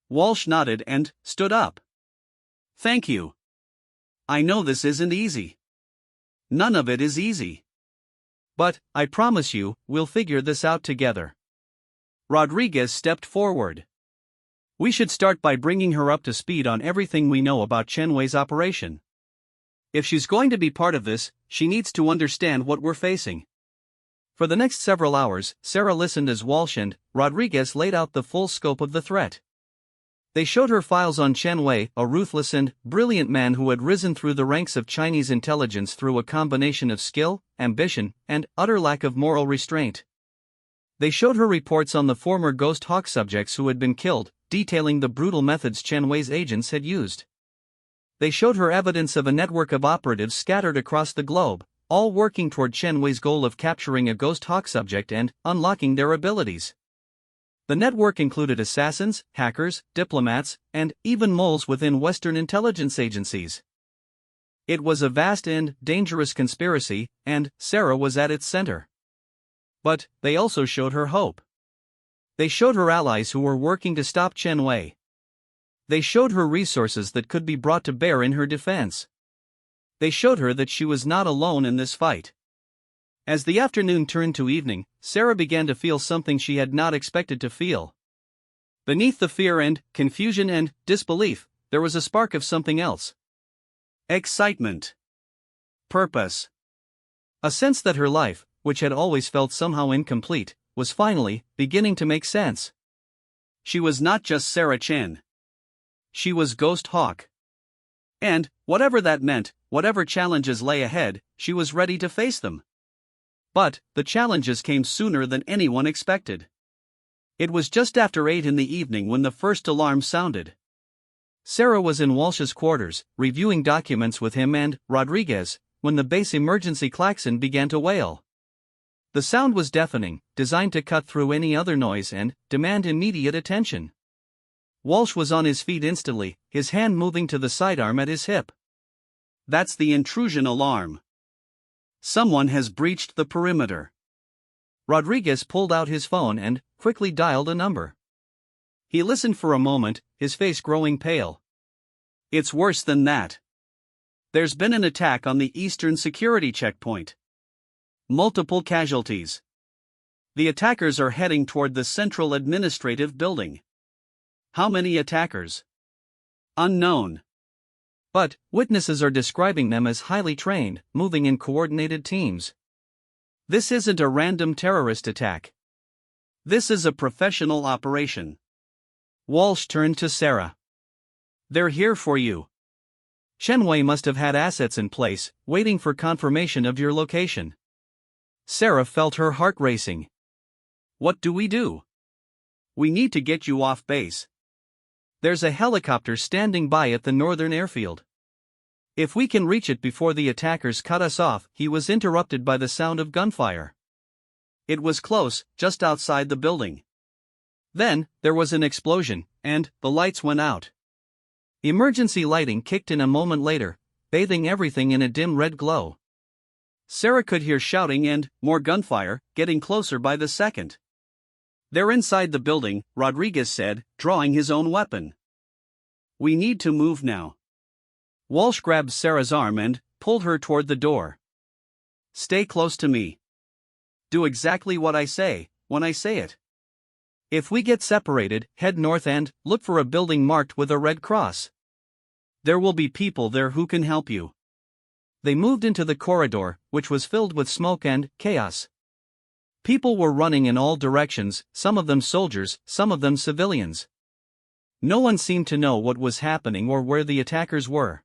Walsh nodded and stood up. "Thank you. I know this isn't easy. None of it is easy. But, I promise you, we'll figure this out together." Rodriguez stepped forward. "We should start by bringing her up to speed on everything we know about Chen Wei's operation. If she's going to be part of this, she needs to understand what we're facing." For the next several hours, Sarah listened as Walsh and Rodriguez laid out the full scope of the threat. They showed her files on Chen Wei, a ruthless and brilliant man who had risen through the ranks of Chinese intelligence through a combination of skill, ambition, and utter lack of moral restraint. They showed her reports on the former Ghost Hawk subjects who had been killed, detailing the brutal methods Chen Wei's agents had used. They showed her evidence of a network of operatives scattered across the globe, all working toward Chen Wei's goal of capturing a Ghost Hawk subject and unlocking their abilities. The network included assassins, hackers, diplomats, and even moles within Western intelligence agencies. It was a vast and dangerous conspiracy, and Sarah was at its center. But they also showed her hope. They showed her allies who were working to stop Chen Wei. They showed her resources that could be brought to bear in her defense. They showed her that she was not alone in this fight. As the afternoon turned to evening, Sarah began to feel something she had not expected to feel. Beneath the fear and confusion and disbelief, there was a spark of something else. Excitement. Purpose. A sense that her life, which had always felt somehow incomplete, was finally beginning to make sense. She was not just Sarah Chen. She was Ghost Hawk. And, whatever that meant, whatever challenges lay ahead, she was ready to face them. But, the challenges came sooner than anyone expected. It was just after 8 in the evening when the first alarm sounded. Sarah was in Walsh's quarters, reviewing documents with him and Rodriguez, when the base emergency klaxon began to wail. The sound was deafening, designed to cut through any other noise and demand immediate attention. Walsh was on his feet instantly, his hand moving to the sidearm at his hip. "That's the intrusion alarm. Someone has breached the perimeter." Rodriguez pulled out his phone and quickly dialed a number. He listened for a moment, his face growing pale. "It's worse than that. There's been an attack on the eastern security checkpoint. Multiple casualties. The attackers are heading toward the central administrative building." "How many attackers?" "Unknown. But witnesses are describing them as highly trained, moving in coordinated teams. This isn't a random terrorist attack. This is a professional operation." Walsh turned to Sarah. "They're here for you. Chen Wei must have had assets in place, waiting for confirmation of your location." Sarah felt her heart racing. "What do we do?" "We need to get you off base. There's a helicopter standing by at the northern airfield. If we can reach it before the attackers cut us off." He was interrupted by the sound of gunfire. It was close, just outside the building. Then, there was an explosion, and the lights went out. Emergency lighting kicked in a moment later, bathing everything in a dim red glow. Sarah could hear shouting and more gunfire, getting closer by the second. "They're inside the building," Rodriguez said, drawing his own weapon. "We need to move now." Walsh grabbed Sarah's arm and pulled her toward the door. "Stay close to me. Do exactly what I say, when I say it. If we get separated, head north and look for a building marked with a red cross. There will be people there who can help you." They moved into the corridor, which was filled with smoke and chaos. People were running in all directions, some of them soldiers, some of them civilians. No one seemed to know what was happening or where the attackers were.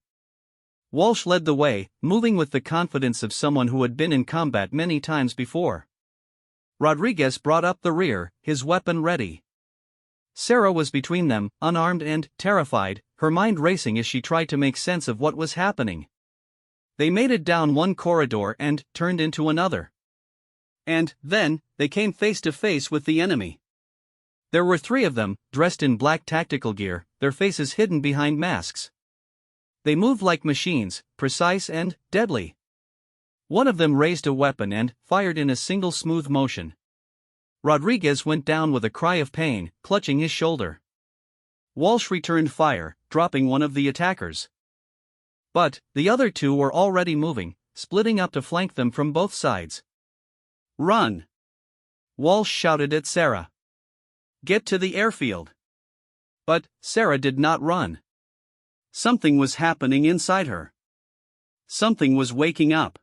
Walsh led the way, moving with the confidence of someone who had been in combat many times before. Rodriguez brought up the rear, his weapon ready. Sarah was between them, unarmed and terrified, her mind racing as she tried to make sense of what was happening. They made it down one corridor and turned into another. And then, they came face to face with the enemy. There were 3 of them, dressed in black tactical gear, their faces hidden behind masks. They moved like machines, precise and deadly. One of them raised a weapon and fired in a single smooth motion. Rodriguez went down with a cry of pain, clutching his shoulder. Walsh returned fire, dropping one of the attackers. But the other 2 were already moving, splitting up to flank them from both sides. "Run!" Walsh shouted at Sarah. "Get to the airfield." But Sarah did not run. Something was happening inside her. Something was waking up.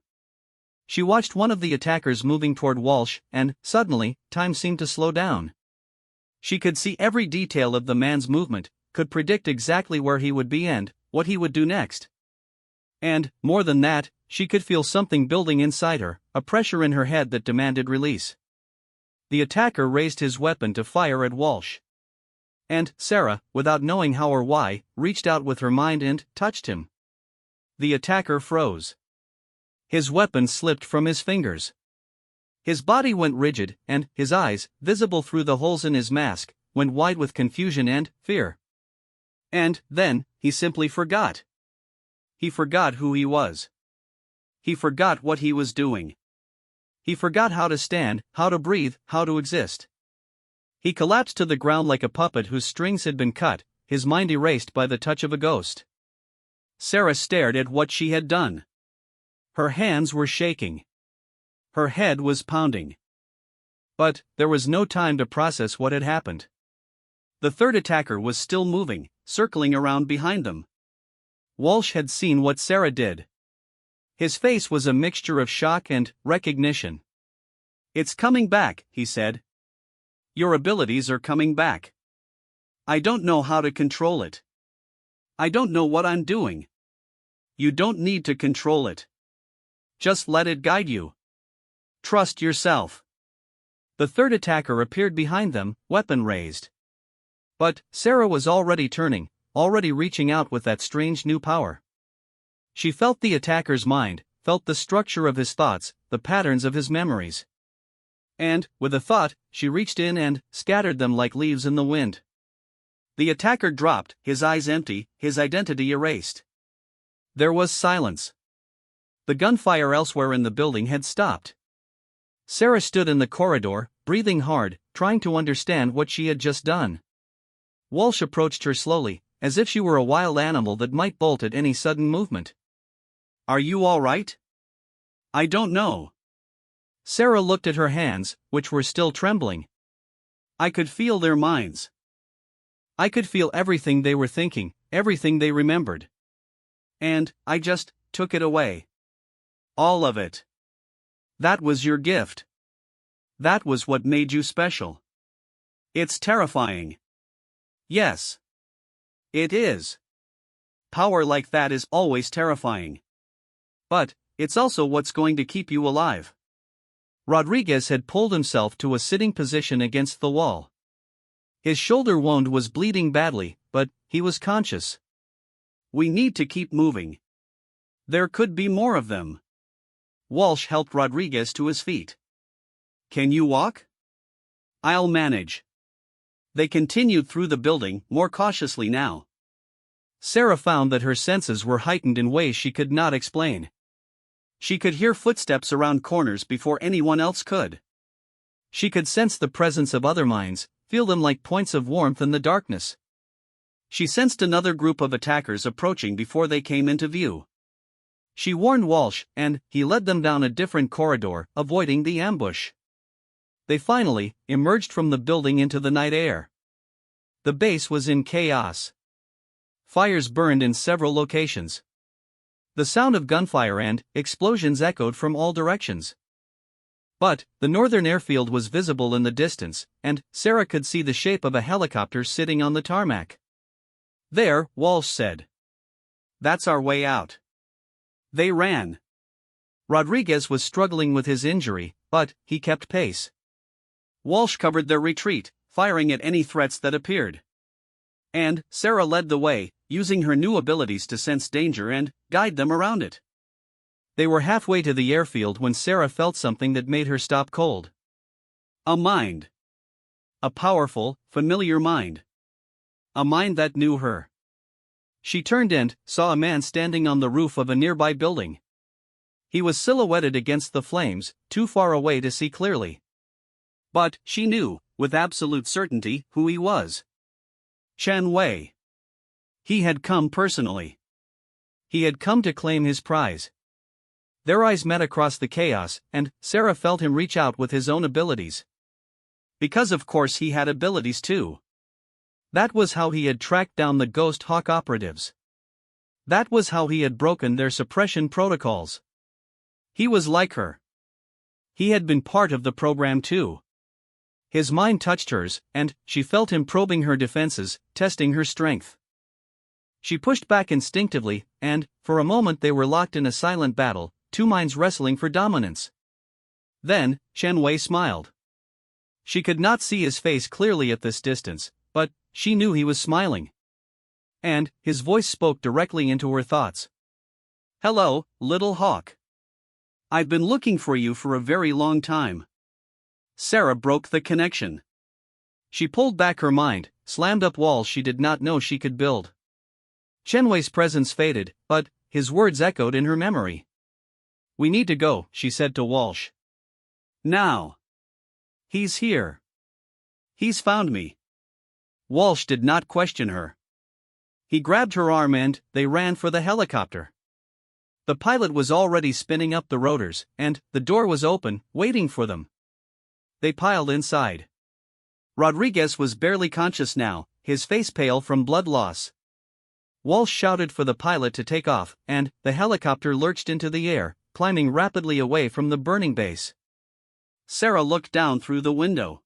She watched one of the attackers moving toward Walsh, and, suddenly, time seemed to slow down. She could see every detail of the man's movement, could predict exactly where he would be and what he would do next. And, more than that, she could feel something building inside her, a pressure in her head that demanded release. The attacker raised his weapon to fire at Walsh. And Sarah, without knowing how or why, reached out with her mind and touched him. The attacker froze. His weapon slipped from his fingers. His body went rigid, and his eyes, visible through the holes in his mask, went wide with confusion and fear. And then, he simply forgot. He forgot who he was. He forgot what he was doing. He forgot how to stand, how to breathe, how to exist. He collapsed to the ground like a puppet whose strings had been cut, his mind erased by the touch of a ghost. Sarah stared at what she had done. Her hands were shaking. Her head was pounding. But there was no time to process what had happened. The 3rd attacker was still moving, circling around behind them. Walsh had seen what Sarah did. His face was a mixture of shock and recognition. "It's coming back," he said. "Your abilities are coming back. I don't know how to control it. I don't know what I'm doing. You don't need to control it. Just let it guide you. Trust yourself." The 3rd attacker appeared behind them, weapon raised. But Sarah was already turning, already reaching out with that strange new power. She felt the attacker's mind, felt the structure of his thoughts, the patterns of his memories. And, with a thought, she reached in and scattered them like leaves in the wind. The attacker dropped, his eyes empty, his identity erased. There was silence. The gunfire elsewhere in the building had stopped. Sarah stood in the corridor, breathing hard, trying to understand what she had just done. Walsh approached her slowly, as if she were a wild animal that might bolt at any sudden movement. "Are you all right?" "I don't know." Sarah looked at her hands, which were still trembling. "I could feel their minds. I could feel everything they were thinking, everything they remembered. And I just took it away. All of it. That was your gift. That was what made you special. It's terrifying." "Yes. It is. Power like that is always terrifying. But it's also what's going to keep you alive." Rodriguez had pulled himself to a sitting position against the wall. His shoulder wound was bleeding badly, but he was conscious. "We need to keep moving. There could be more of them." Walsh helped Rodriguez to his feet. "Can you walk?" "I'll manage." They continued through the building, more cautiously now. Sarah found that her senses were heightened in ways she could not explain. She could hear footsteps around corners before anyone else could. She could sense the presence of other minds, feel them like points of warmth in the darkness. She sensed another group of attackers approaching before they came into view. She warned Walsh, and he led them down a different corridor, avoiding the ambush. They finally emerged from the building into the night air. The base was in chaos. Fires burned in several locations. The sound of gunfire and explosions echoed from all directions. But the northern airfield was visible in the distance, and Sarah could see the shape of a helicopter sitting on the tarmac. "There," Walsh said. "That's our way out." They ran. Rodriguez was struggling with his injury, but he kept pace. Walsh covered their retreat, firing at any threats that appeared. And Sarah led the way, using her new abilities to sense danger and guide them around it. They were halfway to the airfield when Sarah felt something that made her stop cold. A mind. A powerful, familiar mind. A mind that knew her. She turned and saw a man standing on the roof of a nearby building. He was silhouetted against the flames, too far away to see clearly. But she knew, with absolute certainty, who he was. Chen Wei. He had come personally. He had come to claim his prize. Their eyes met across the chaos, and Sarah felt him reach out with his own abilities. Because of course he had abilities too. That was how he had tracked down the Ghost Hawk operatives. That was how he had broken their suppression protocols. He was like her. He had been part of the program too. His mind touched hers, and she felt him probing her defenses, testing her strength. She pushed back instinctively, and, for a moment they were locked in a silent battle, two minds wrestling for dominance. Then, Chen Wei smiled. She could not see his face clearly at this distance, but she knew he was smiling. And his voice spoke directly into her thoughts. "Hello, little hawk. I've been looking for you for a very long time." Sarah broke the connection. She pulled back her mind, slammed up walls she did not know she could build. Chen Wei's presence faded, but his words echoed in her memory. "We need to go," she said to Walsh. "Now. He's here. He's found me." Walsh did not question her. He grabbed her arm and they ran for the helicopter. The pilot was already spinning up the rotors, and the door was open, waiting for them. They piled inside. Rodriguez was barely conscious now, his face pale from blood loss. Walsh shouted for the pilot to take off, and the helicopter lurched into the air, climbing rapidly away from the burning base. Sarah looked down through the window.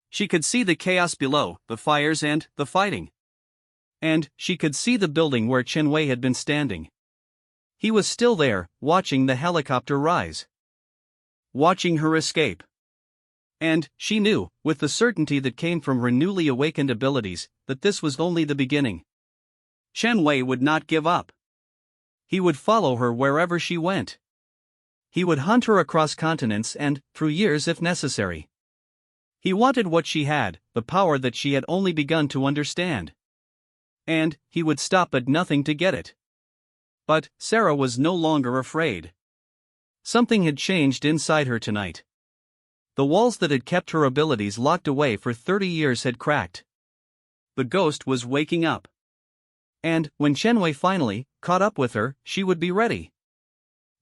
She could see the chaos below, the fires and the fighting. And she could see the building where Chen Wei had been standing. He was still there, watching the helicopter rise. Watching her escape. And she knew, with the certainty that came from her newly awakened abilities, that this was only the beginning. Chen Wei would not give up. He would follow her wherever she went. He would hunt her across continents and through years if necessary. He wanted what she had, the power that she had only begun to understand. And he would stop at nothing to get it. But Sarah was no longer afraid. Something had changed inside her tonight. The walls that had kept her abilities locked away for 30 years had cracked. The ghost was waking up. And when Chen Wei finally caught up with her, she would be ready.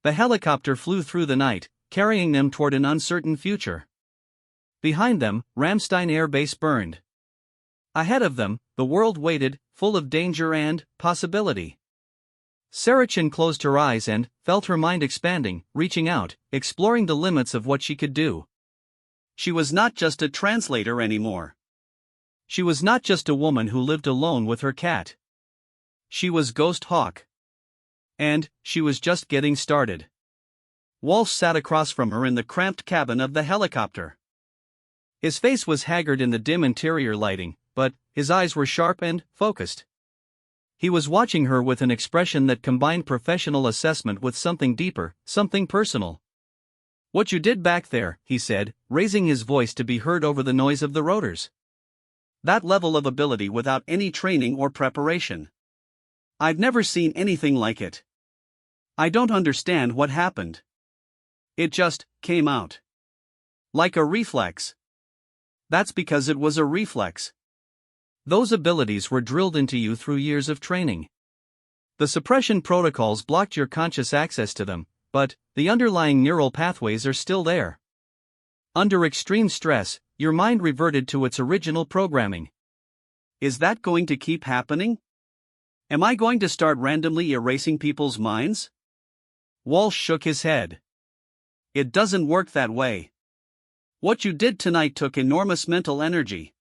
The helicopter flew through the night, carrying them toward an uncertain future. Behind them, Ramstein Air Base burned. Ahead of them, the world waited, full of danger and possibility. Sarah Chen closed her eyes and felt her mind expanding, reaching out, exploring the limits of what she could do. She was not just a translator anymore. She was not just a woman who lived alone with her cat. She was Ghost Hawk. And she was just getting started. Walsh sat across from her in the cramped cabin of the helicopter. His face was haggard in the dim interior lighting, but his eyes were sharp and focused. He was watching her with an expression that combined professional assessment with something deeper, something personal. "What you did back there," he said, raising his voice to be heard over the noise of the rotors. "That level of ability without any training or preparation. I've never seen anything like it. I don't understand what happened. It just came out. Like a reflex." "That's because it was a reflex. Those abilities were drilled into you through years of training. The suppression protocols blocked your conscious access to them, but the underlying neural pathways are still there. Under extreme stress, your mind reverted to its original programming. Is that going to keep happening? Am I going to start randomly erasing people's minds?" Walsh shook his head. "It doesn't work that way. What you did tonight took enormous mental energy.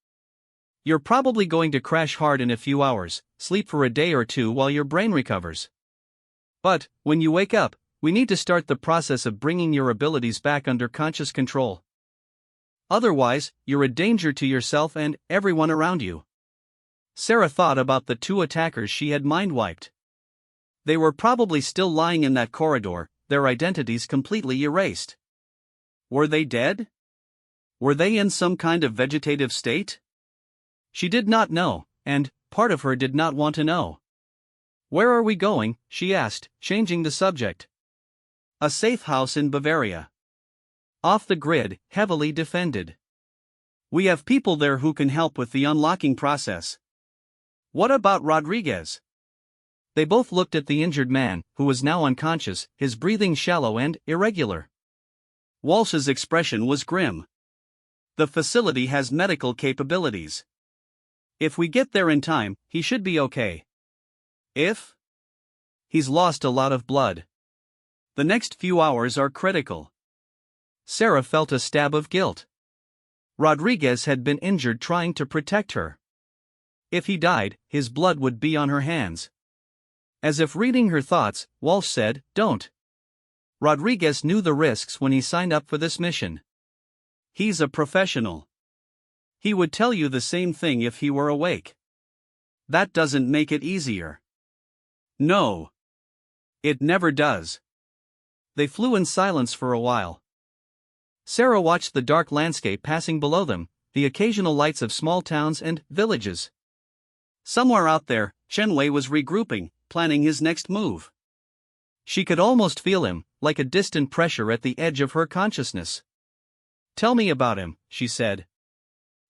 You're probably going to crash hard in a few hours, sleep for a day or two while your brain recovers. But when you wake up, we need to start the process of bringing your abilities back under conscious control. Otherwise, you're a danger to yourself and everyone around you." Sarah thought about the two attackers she had mind-wiped. They were probably still lying in that corridor, their identities completely erased. Were they dead? Were they in some kind of vegetative state? She did not know, and part of her did not want to know. "Where are we going?" she asked, changing the subject. "A safe house in Bavaria. Off the grid, heavily defended. We have people there who can help with the unlocking process." "What about Rodriguez?" They both looked at the injured man, who was now unconscious, his breathing shallow and irregular. Walsh's expression was grim. "The facility has medical capabilities. If we get there in time, he should be okay." "If?" "He's lost a lot of blood. The next few hours are critical." Sarah felt a stab of guilt. Rodriguez had been injured trying to protect her. If he died, his blood would be on her hands. As if reading her thoughts, Walsh said, "Don't." Rodriguez knew the risks when he signed up for this mission. He's a professional. He would tell you the same thing if he were awake. That doesn't make it easier. No. It never does. They flew in silence for a while. Sarah watched the dark landscape passing below them, the occasional lights of small towns and villages. Somewhere out there, Chen Wei was regrouping, planning his next move. She could almost feel him, like a distant pressure at the edge of her consciousness. "Tell me about him," she said.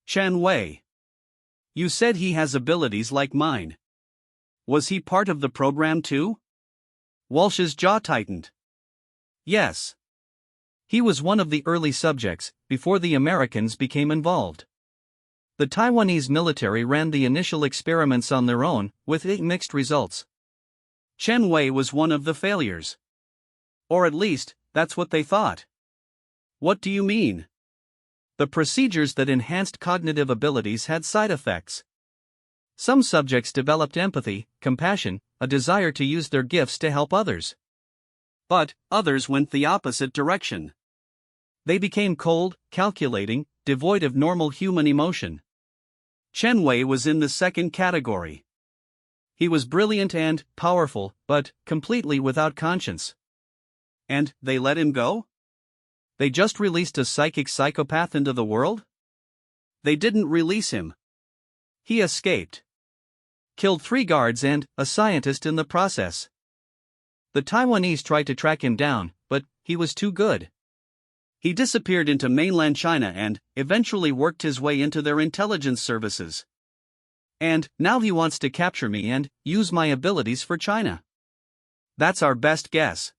"Chen Wei. You said he has abilities like mine. Was he part of the program too?" Walsh's jaw tightened. "Yes. He was one of the early subjects, before the Americans became involved. The Taiwanese military ran the initial experiments on their own, with mixed results. Chen Wei was one of the failures. Or at least, that's what they thought." "What do you mean?" "The procedures that enhanced cognitive abilities had side effects. Some subjects developed empathy, compassion, a desire to use their gifts to help others. But others went the opposite direction. They became cold, calculating, devoid of normal human emotion. Chen Wei was in the second category. He was brilliant and powerful, but completely without conscience. And they let him go? They just released a psychic psychopath into the world? They didn't release him. He escaped. Killed 3 guards and a scientist in the process. The Taiwanese tried to track him down, but he was too good. He disappeared into mainland China and eventually worked his way into their intelligence services. And now he wants to capture me and use my abilities for China. That's our best guess.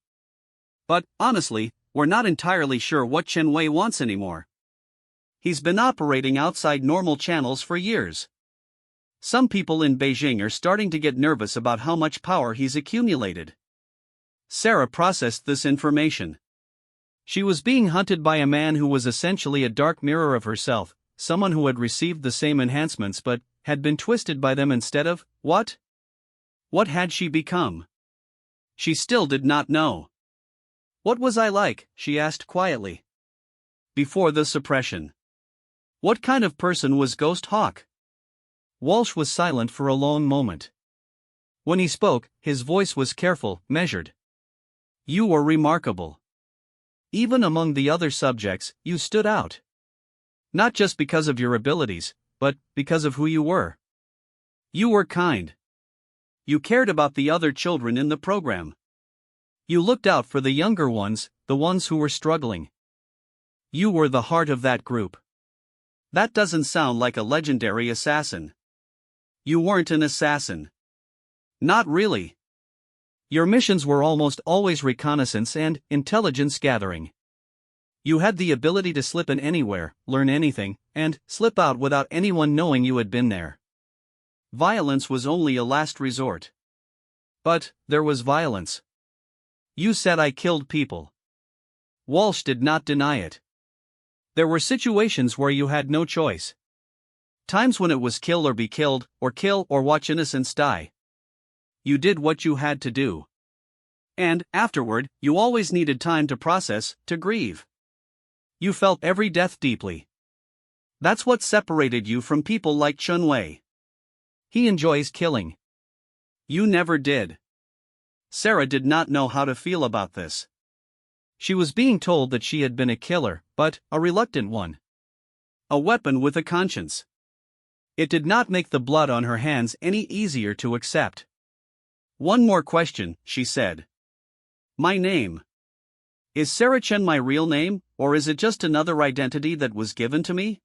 But, honestly, we're not entirely sure what Chen Wei wants anymore. He's been operating outside normal channels for years. Some people in Beijing are starting to get nervous about how much power he's accumulated." Sarah processed this information. She was being hunted by a man who was essentially a dark mirror of herself, someone who had received the same enhancements but had been twisted by them instead of, what? What had she become? She still did not know. "What was I like?" she asked quietly. "Before the suppression. What kind of person was Ghost Hawk?" Walsh was silent for a long moment. When he spoke, his voice was careful, measured. "You were remarkable. Even among the other subjects, you stood out. Not just because of your abilities, but because of who you were. You were kind. You cared about the other children in the program. You looked out for the younger ones, the ones who were struggling. You were the heart of that group. That doesn't sound like a legendary assassin. You weren't an assassin. Not really. Your missions were almost always reconnaissance and intelligence gathering. You had the ability to slip in anywhere, learn anything, and slip out without anyone knowing you had been there. Violence was only a last resort. But there was violence. You said I killed people. Walsh did not deny it. There were situations where you had no choice. Times when it was kill or be killed, or kill or watch innocents die. You did what you had to do. And, afterward, you always needed time to process, to grieve. You felt every death deeply. That's what separated you from people like Chen Wei. He enjoys killing. You never did. Sarah did not know how to feel about this. She was being told that she had been a killer, but a reluctant one. A weapon with a conscience. It did not make the blood on her hands any easier to accept. "One more question," she said. "My name. Is Sarah Chen my real name, or is it just another identity that was given to me?"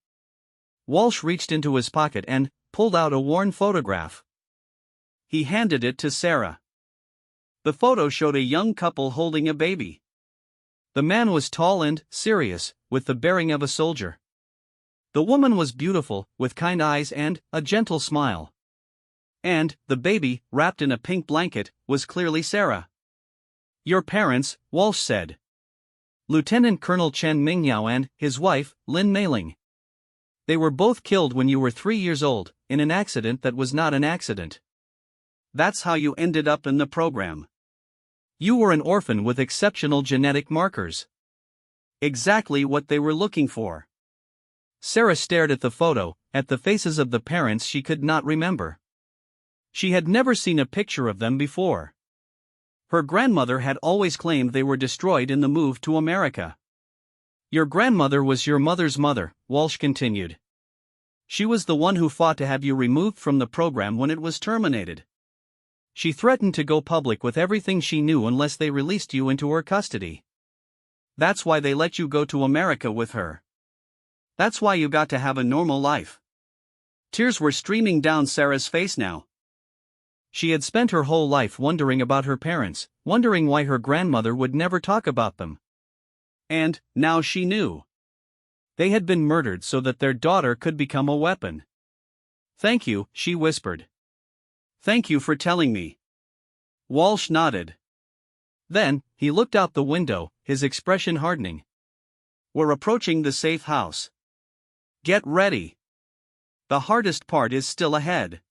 Walsh reached into his pocket and pulled out a worn photograph. He handed it to Sarah. The photo showed a young couple holding a baby. The man was tall and serious, with the bearing of a soldier. The woman was beautiful, with kind eyes and a gentle smile. And the baby, wrapped in a pink blanket, was clearly Sarah. "Your parents," Walsh said. "Lieutenant Colonel Chen Mingyao and his wife, Lin Meiling. They were both killed when you were 3 years old, in an accident that was not an accident. That's how you ended up in the program. You were an orphan with exceptional genetic markers. Exactly what they were looking for." Sarah stared at the photo, at the faces of the parents she could not remember. She had never seen a picture of them before. Her grandmother had always claimed they were destroyed in the move to America. "Your grandmother was your mother's mother," Walsh continued. "She was the one who fought to have you removed from the program when it was terminated. She threatened to go public with everything she knew unless they released you into her custody. That's why they let you go to America with her. That's why you got to have a normal life." Tears were streaming down Sarah's face now. She had spent her whole life wondering about her parents, wondering why her grandmother would never talk about them. And now she knew. They had been murdered so that their daughter could become a weapon. "Thank you," she whispered. "Thank you for telling me." Walsh nodded. Then, he looked out the window, his expression hardening. "We're approaching the safe house. Get ready. The hardest part is still ahead."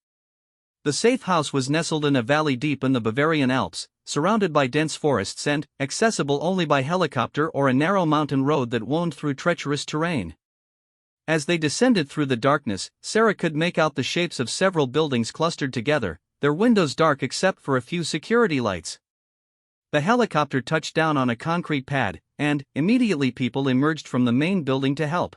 The safe house was nestled in a valley deep in the Bavarian Alps, surrounded by dense forests and accessible only by helicopter or a narrow mountain road that wound through treacherous terrain. As they descended through the darkness, Sarah could make out the shapes of several buildings clustered together, their windows dark except for a few security lights. The helicopter touched down on a concrete pad, and immediately people emerged from the main building to help.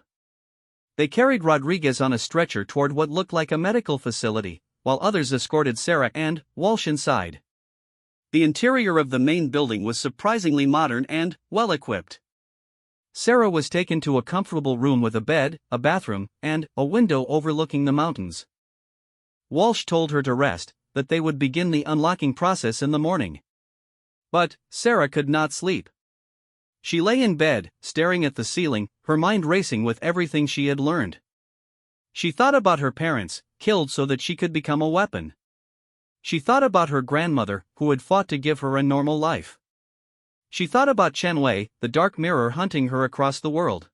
They carried Rodriguez on a stretcher toward what looked like a medical facility, while others escorted Sarah and Walsh inside. The interior of the main building was surprisingly modern and well-equipped. Sarah was taken to a comfortable room with a bed, a bathroom, and a window overlooking the mountains. Walsh told her to rest, that they would begin the unlocking process in the morning. But Sarah could not sleep. She lay in bed, staring at the ceiling, her mind racing with everything she had learned. She thought about her parents, killed so that she could become a weapon. She thought about her grandmother, who had fought to give her a normal life. She thought about Chen Wei, the dark mirror hunting her across the world.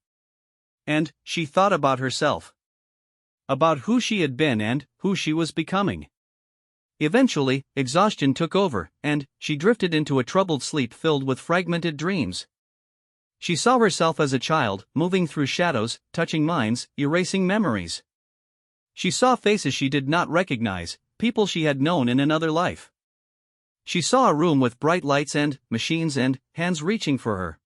And she thought about herself. About who she had been and who she was becoming. Eventually, exhaustion took over, and she drifted into a troubled sleep filled with fragmented dreams. She saw herself as a child, moving through shadows, touching minds, erasing memories. She saw faces she did not recognize, people she had known in another life. She saw a room with bright lights and machines and hands reaching for her.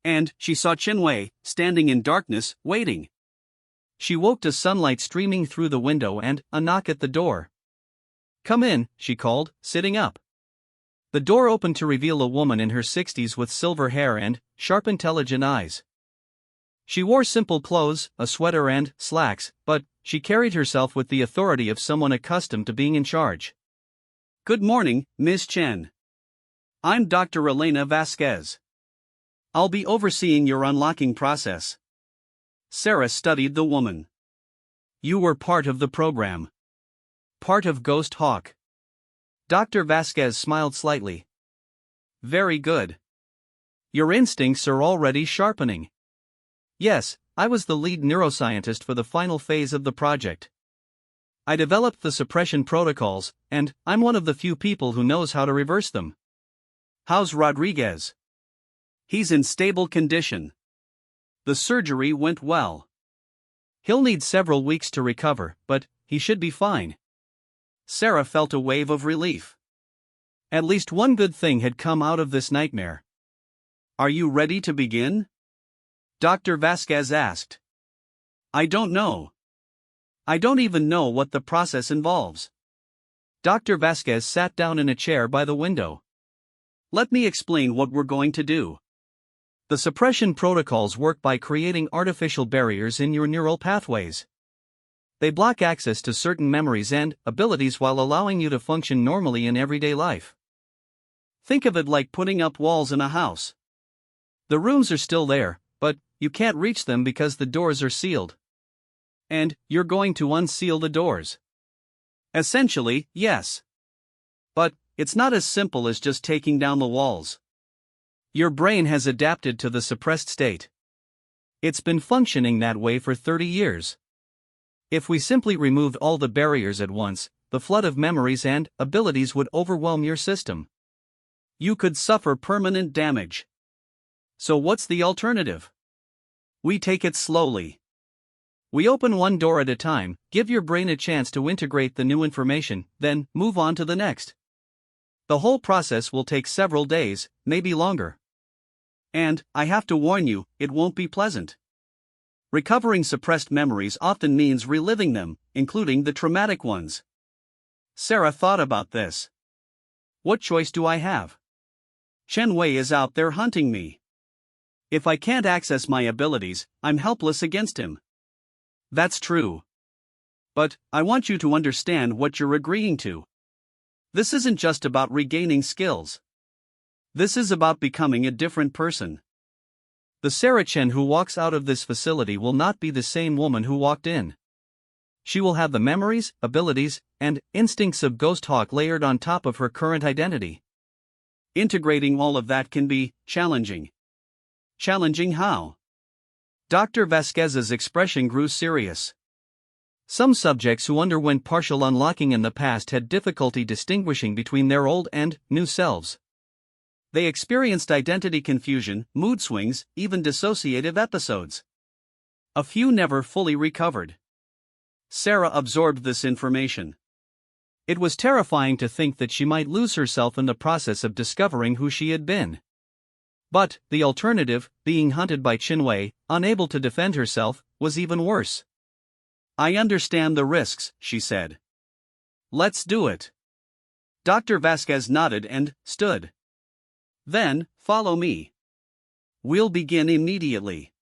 And she saw Chen Wei, standing in darkness, waiting. She woke to sunlight streaming through the window and a knock at the door. "Come in," she called, sitting up. The door opened to reveal a woman in her 60s with silver hair and sharp, intelligent eyes. She wore simple clothes, a sweater and slacks, but she carried herself with the authority of someone accustomed to being in charge. "Good morning, Ms. Chen. I'm Dr. Elena Vasquez. I'll be overseeing your unlocking process." Sarah studied the woman. "You were part of the program. Part of Ghost Hawk." Dr. Vasquez smiled slightly. "Very good. Your instincts are already sharpening." "Yes, I was the lead neuroscientist for the final phase of the project. I developed the suppression protocols, and I'm one of the few people who knows how to reverse them." "How's Rodriguez?" "He's in stable condition. The surgery went well. He'll need several weeks to recover, but he should be fine." Sarah felt a wave of relief. At least one good thing had come out of this nightmare. Are you ready to begin? Dr. Vasquez asked. I don't know. I don't even know what the process involves. Dr. Vasquez sat down in a chair by the window. Let me explain what we're going to do. The suppression protocols work by creating artificial barriers in your neural pathways. They block access to certain memories and abilities while allowing you to function normally in everyday life. Think of it like putting up walls in a house. The rooms are still there, but you can't reach them because the doors are sealed. And you're going to unseal the doors. Essentially, yes. But it's not as simple as just taking down the walls. Your brain has adapted to the suppressed state. It's been functioning that way for 30 years. If we simply removed all the barriers at once, the flood of memories and abilities would overwhelm your system. You could suffer permanent damage. So what's the alternative? We take it slowly. We open one door at a time, give your brain a chance to integrate the new information, then move on to the next. The whole process will take several days, maybe longer. And, I have to warn you, it won't be pleasant. Recovering suppressed memories often means reliving them, including the traumatic ones. Sarah thought about this. What choice do I have? Chen Wei is out there hunting me. If I can't access my abilities, I'm helpless against him. That's true. But, I want you to understand what you're agreeing to. This isn't just about regaining skills. This is about becoming a different person. The Sarah Chen who walks out of this facility will not be the same woman who walked in. She will have the memories, abilities, and instincts of Ghost Hawk layered on top of her current identity. Integrating all of that can be challenging. Challenging how? Dr. Vasquez's expression grew serious. Some subjects who underwent partial unlocking in the past had difficulty distinguishing between their old and new selves. They experienced identity confusion, mood swings, even dissociative episodes. A few never fully recovered. Sarah absorbed this information. It was terrifying to think that she might lose herself in the process of discovering who she had been. But, the alternative, being hunted by Chen Wei, unable to defend herself, was even worse. I understand the risks, she said. Let's do it. Dr. Vasquez nodded and stood. Then, follow me. We'll begin immediately.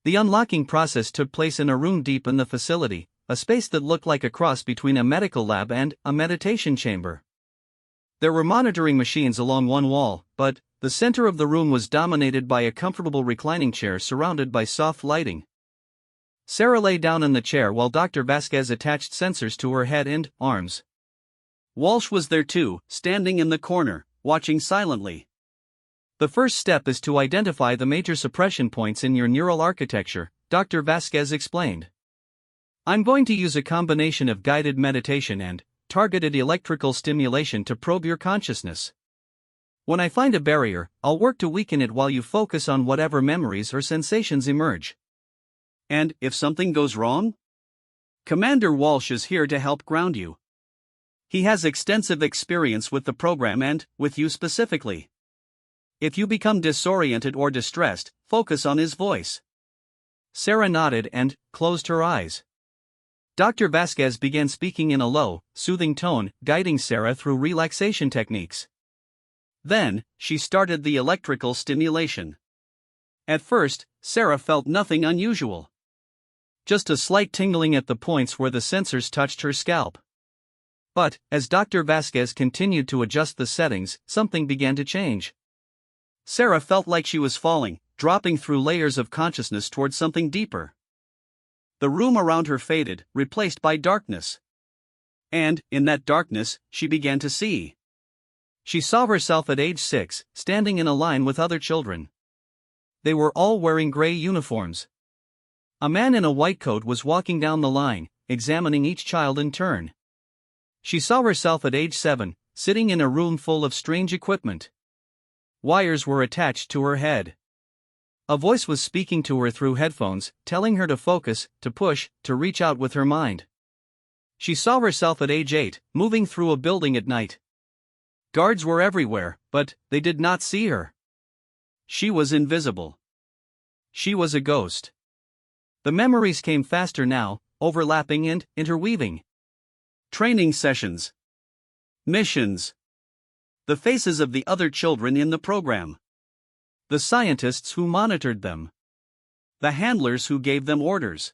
The unlocking process took place in a room deep in the facility, a space that looked like a cross between a medical lab and a meditation chamber. There were monitoring machines along one wall, but the center of the room was dominated by a comfortable reclining chair surrounded by soft lighting. Sarah lay down in the chair while Dr. Vasquez attached sensors to her head and arms. Walsh was there too, standing in the corner, watching silently. The first step is to identify the major suppression points in your neural architecture, Dr. Vasquez explained. I'm going to use a combination of guided meditation and targeted electrical stimulation to probe your consciousness. When I find a barrier, I'll work to weaken it while you focus on whatever memories or sensations emerge. And if something goes wrong? Commander Walsh is here to help ground you. He has extensive experience with the program and with you specifically. If you become disoriented or distressed, focus on his voice. Sarah nodded and closed her eyes. Dr. Vasquez began speaking in a low, soothing tone, guiding Sarah through relaxation techniques. Then, she started the electrical stimulation. At first, Sarah felt nothing unusual. Just a slight tingling at the points where the sensors touched her scalp. But, as Dr. Vasquez continued to adjust the settings, something began to change. Sarah felt like she was falling, dropping through layers of consciousness toward something deeper. The room around her faded, replaced by darkness. And, in that darkness, she began to see. She saw herself at age 6, standing in a line with other children. They were all wearing gray uniforms. A man in a white coat was walking down the line, examining each child in turn. She saw herself at age 7, sitting in a room full of strange equipment. Wires were attached to her head. A voice was speaking to her through headphones, telling her to focus, to push, to reach out with her mind. She saw herself at age 8, moving through a building at night. Guards were everywhere, but they did not see her. She was invisible. She was a ghost. The memories came faster now, overlapping and interweaving. Training sessions. Missions. The faces of the other children in the program. The scientists who monitored them. The handlers who gave them orders.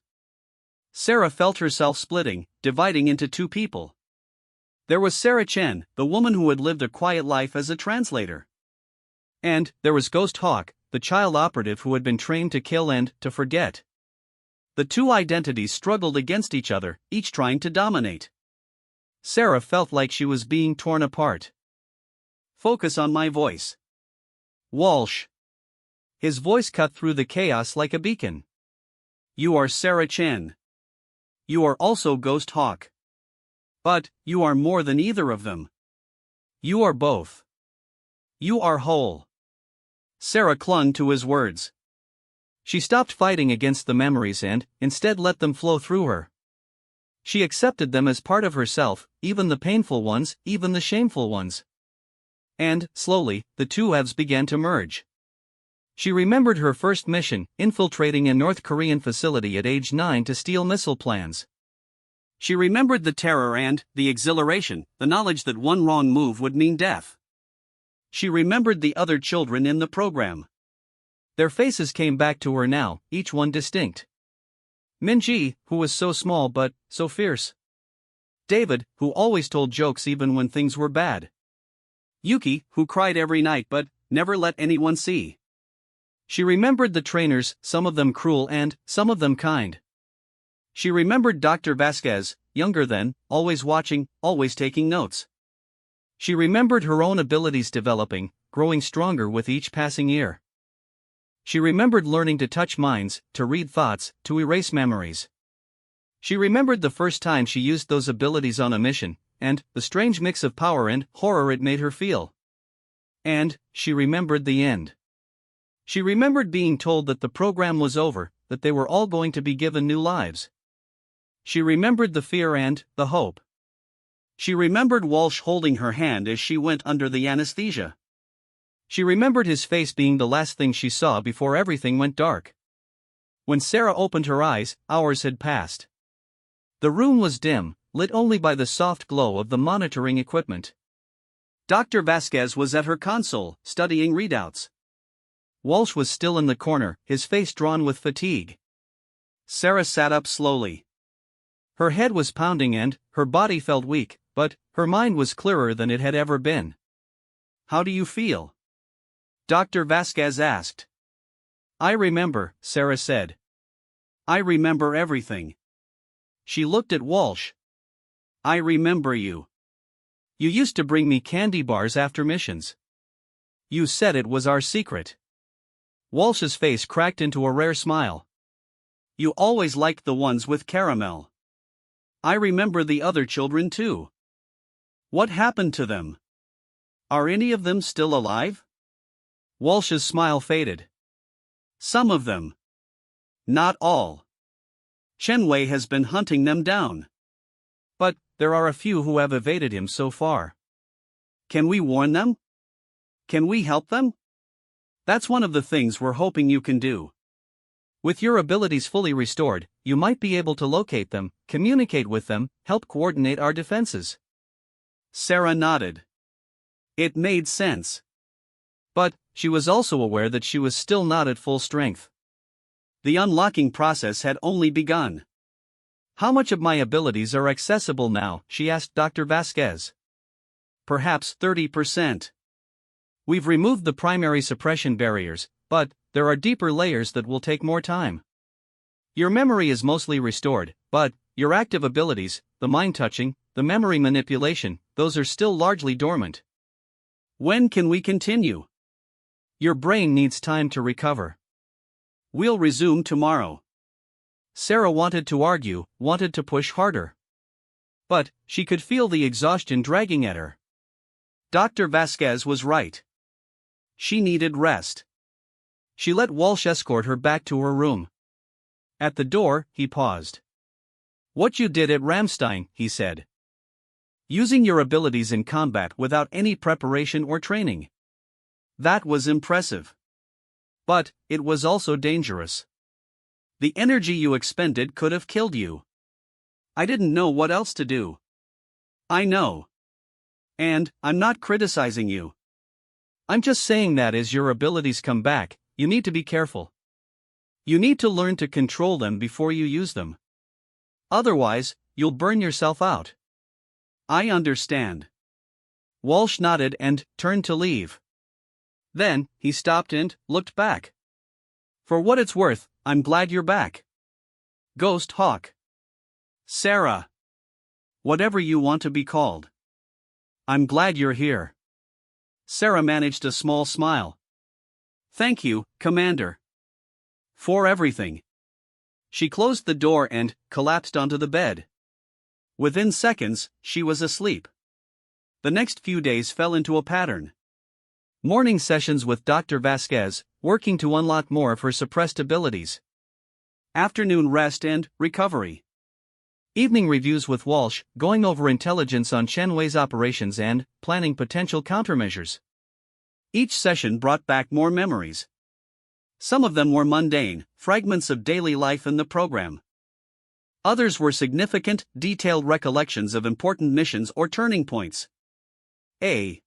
Sarah felt herself splitting, dividing into two people. There was Sarah Chen, the woman who had lived a quiet life as a translator. And there was Ghost Hawk, the child operative who had been trained to kill and to forget. The two identities struggled against each other, each trying to dominate. Sarah felt like she was being torn apart. Focus on my voice. Walsh. His voice cut through the chaos like a beacon. You are Sarah Chen. You are also Ghost Hawk. But you are more than either of them. You are both. You are whole. Sarah clung to his words. She stopped fighting against the memories and, instead, let them flow through her. She accepted them as part of herself, even the painful ones, even the shameful ones. And, slowly, the two halves began to merge. She remembered her first mission, infiltrating a North Korean facility at age 9 to steal missile plans. She remembered the terror and the exhilaration, the knowledge that one wrong move would mean death. She remembered the other children in the program. Their faces came back to her now, each one distinct. Minji, who was so small but so fierce. David, who always told jokes even when things were bad. Yuki, who cried every night but never let anyone see. She remembered the trainers, some of them cruel and some of them kind. She remembered Dr. Vasquez, younger then, always watching, always taking notes. She remembered her own abilities developing, growing stronger with each passing year. She remembered learning to touch minds, to read thoughts, to erase memories. She remembered the first time she used those abilities on a mission, and the strange mix of power and horror it made her feel. And she remembered the end. She remembered being told that the program was over, that they were all going to be given new lives. She remembered the fear and the hope. She remembered Walsh holding her hand as she went under the anesthesia. She remembered his face being the last thing she saw before everything went dark. When Sarah opened her eyes, hours had passed. The room was dim, lit only by the soft glow of the monitoring equipment. Dr. Vasquez was at her console, studying readouts. Walsh was still in the corner, his face drawn with fatigue. Sarah sat up slowly. Her head was pounding and her body felt weak, but her mind was clearer than it had ever been. How do you feel? Dr. Vasquez asked. I remember, Sarah said. I remember everything. She looked at Walsh. I remember you. You used to bring me candy bars after missions. You said it was our secret. Walsh's face cracked into a rare smile. You always liked the ones with caramel. I remember the other children too. What happened to them? Are any of them still alive? Walsh's smile faded. Some of them. Not all. Chenwei has been hunting them down. But there are a few who have evaded him so far. Can we warn them? Can we help them? That's one of the things we're hoping you can do. With your abilities fully restored, you might be able to locate them, communicate with them, help coordinate our defenses. Sarah nodded. It made sense. But she was also aware that she was still not at full strength. The unlocking process had only begun. How much of my abilities are accessible now? She asked Dr. Vasquez. Perhaps 30%. We've removed the primary suppression barriers, but there are deeper layers that will take more time. Your memory is mostly restored, but your active abilities, the mind touching, the memory manipulation, those are still largely dormant. When can we continue? Your brain needs time to recover. We'll resume tomorrow. Sarah wanted to argue, wanted to push harder. But she could feel the exhaustion dragging at her. Dr. Vasquez was right. She needed rest. She let Walsh escort her back to her room. At the door, he paused. What you did at Ramstein, he said. Using your abilities in combat without any preparation or training. That was impressive. But it was also dangerous. The energy you expended could have killed you. I didn't know what else to do. I know. And I'm not criticizing you. I'm just saying that as your abilities come back, you need to be careful. You need to learn to control them before you use them. Otherwise, you'll burn yourself out. I understand. Walsh nodded and turned to leave. Then, he stopped and looked back. For what it's worth, I'm glad you're back. Ghost Hawk. Sarah. Whatever you want to be called. I'm glad you're here. Sarah managed a small smile. Thank you, Commander. For everything. She closed the door and collapsed onto the bed. Within seconds, she was asleep. The next few days fell into a pattern. Morning sessions with Dr. Vasquez, working to unlock more of her suppressed abilities. Afternoon rest and recovery. Evening reviews with Walsh, going over intelligence on Shenhui's operations and planning potential countermeasures. Each session brought back more memories. Some of them were mundane, fragments of daily life in the program. Others were significant, detailed recollections of important missions or turning points. A.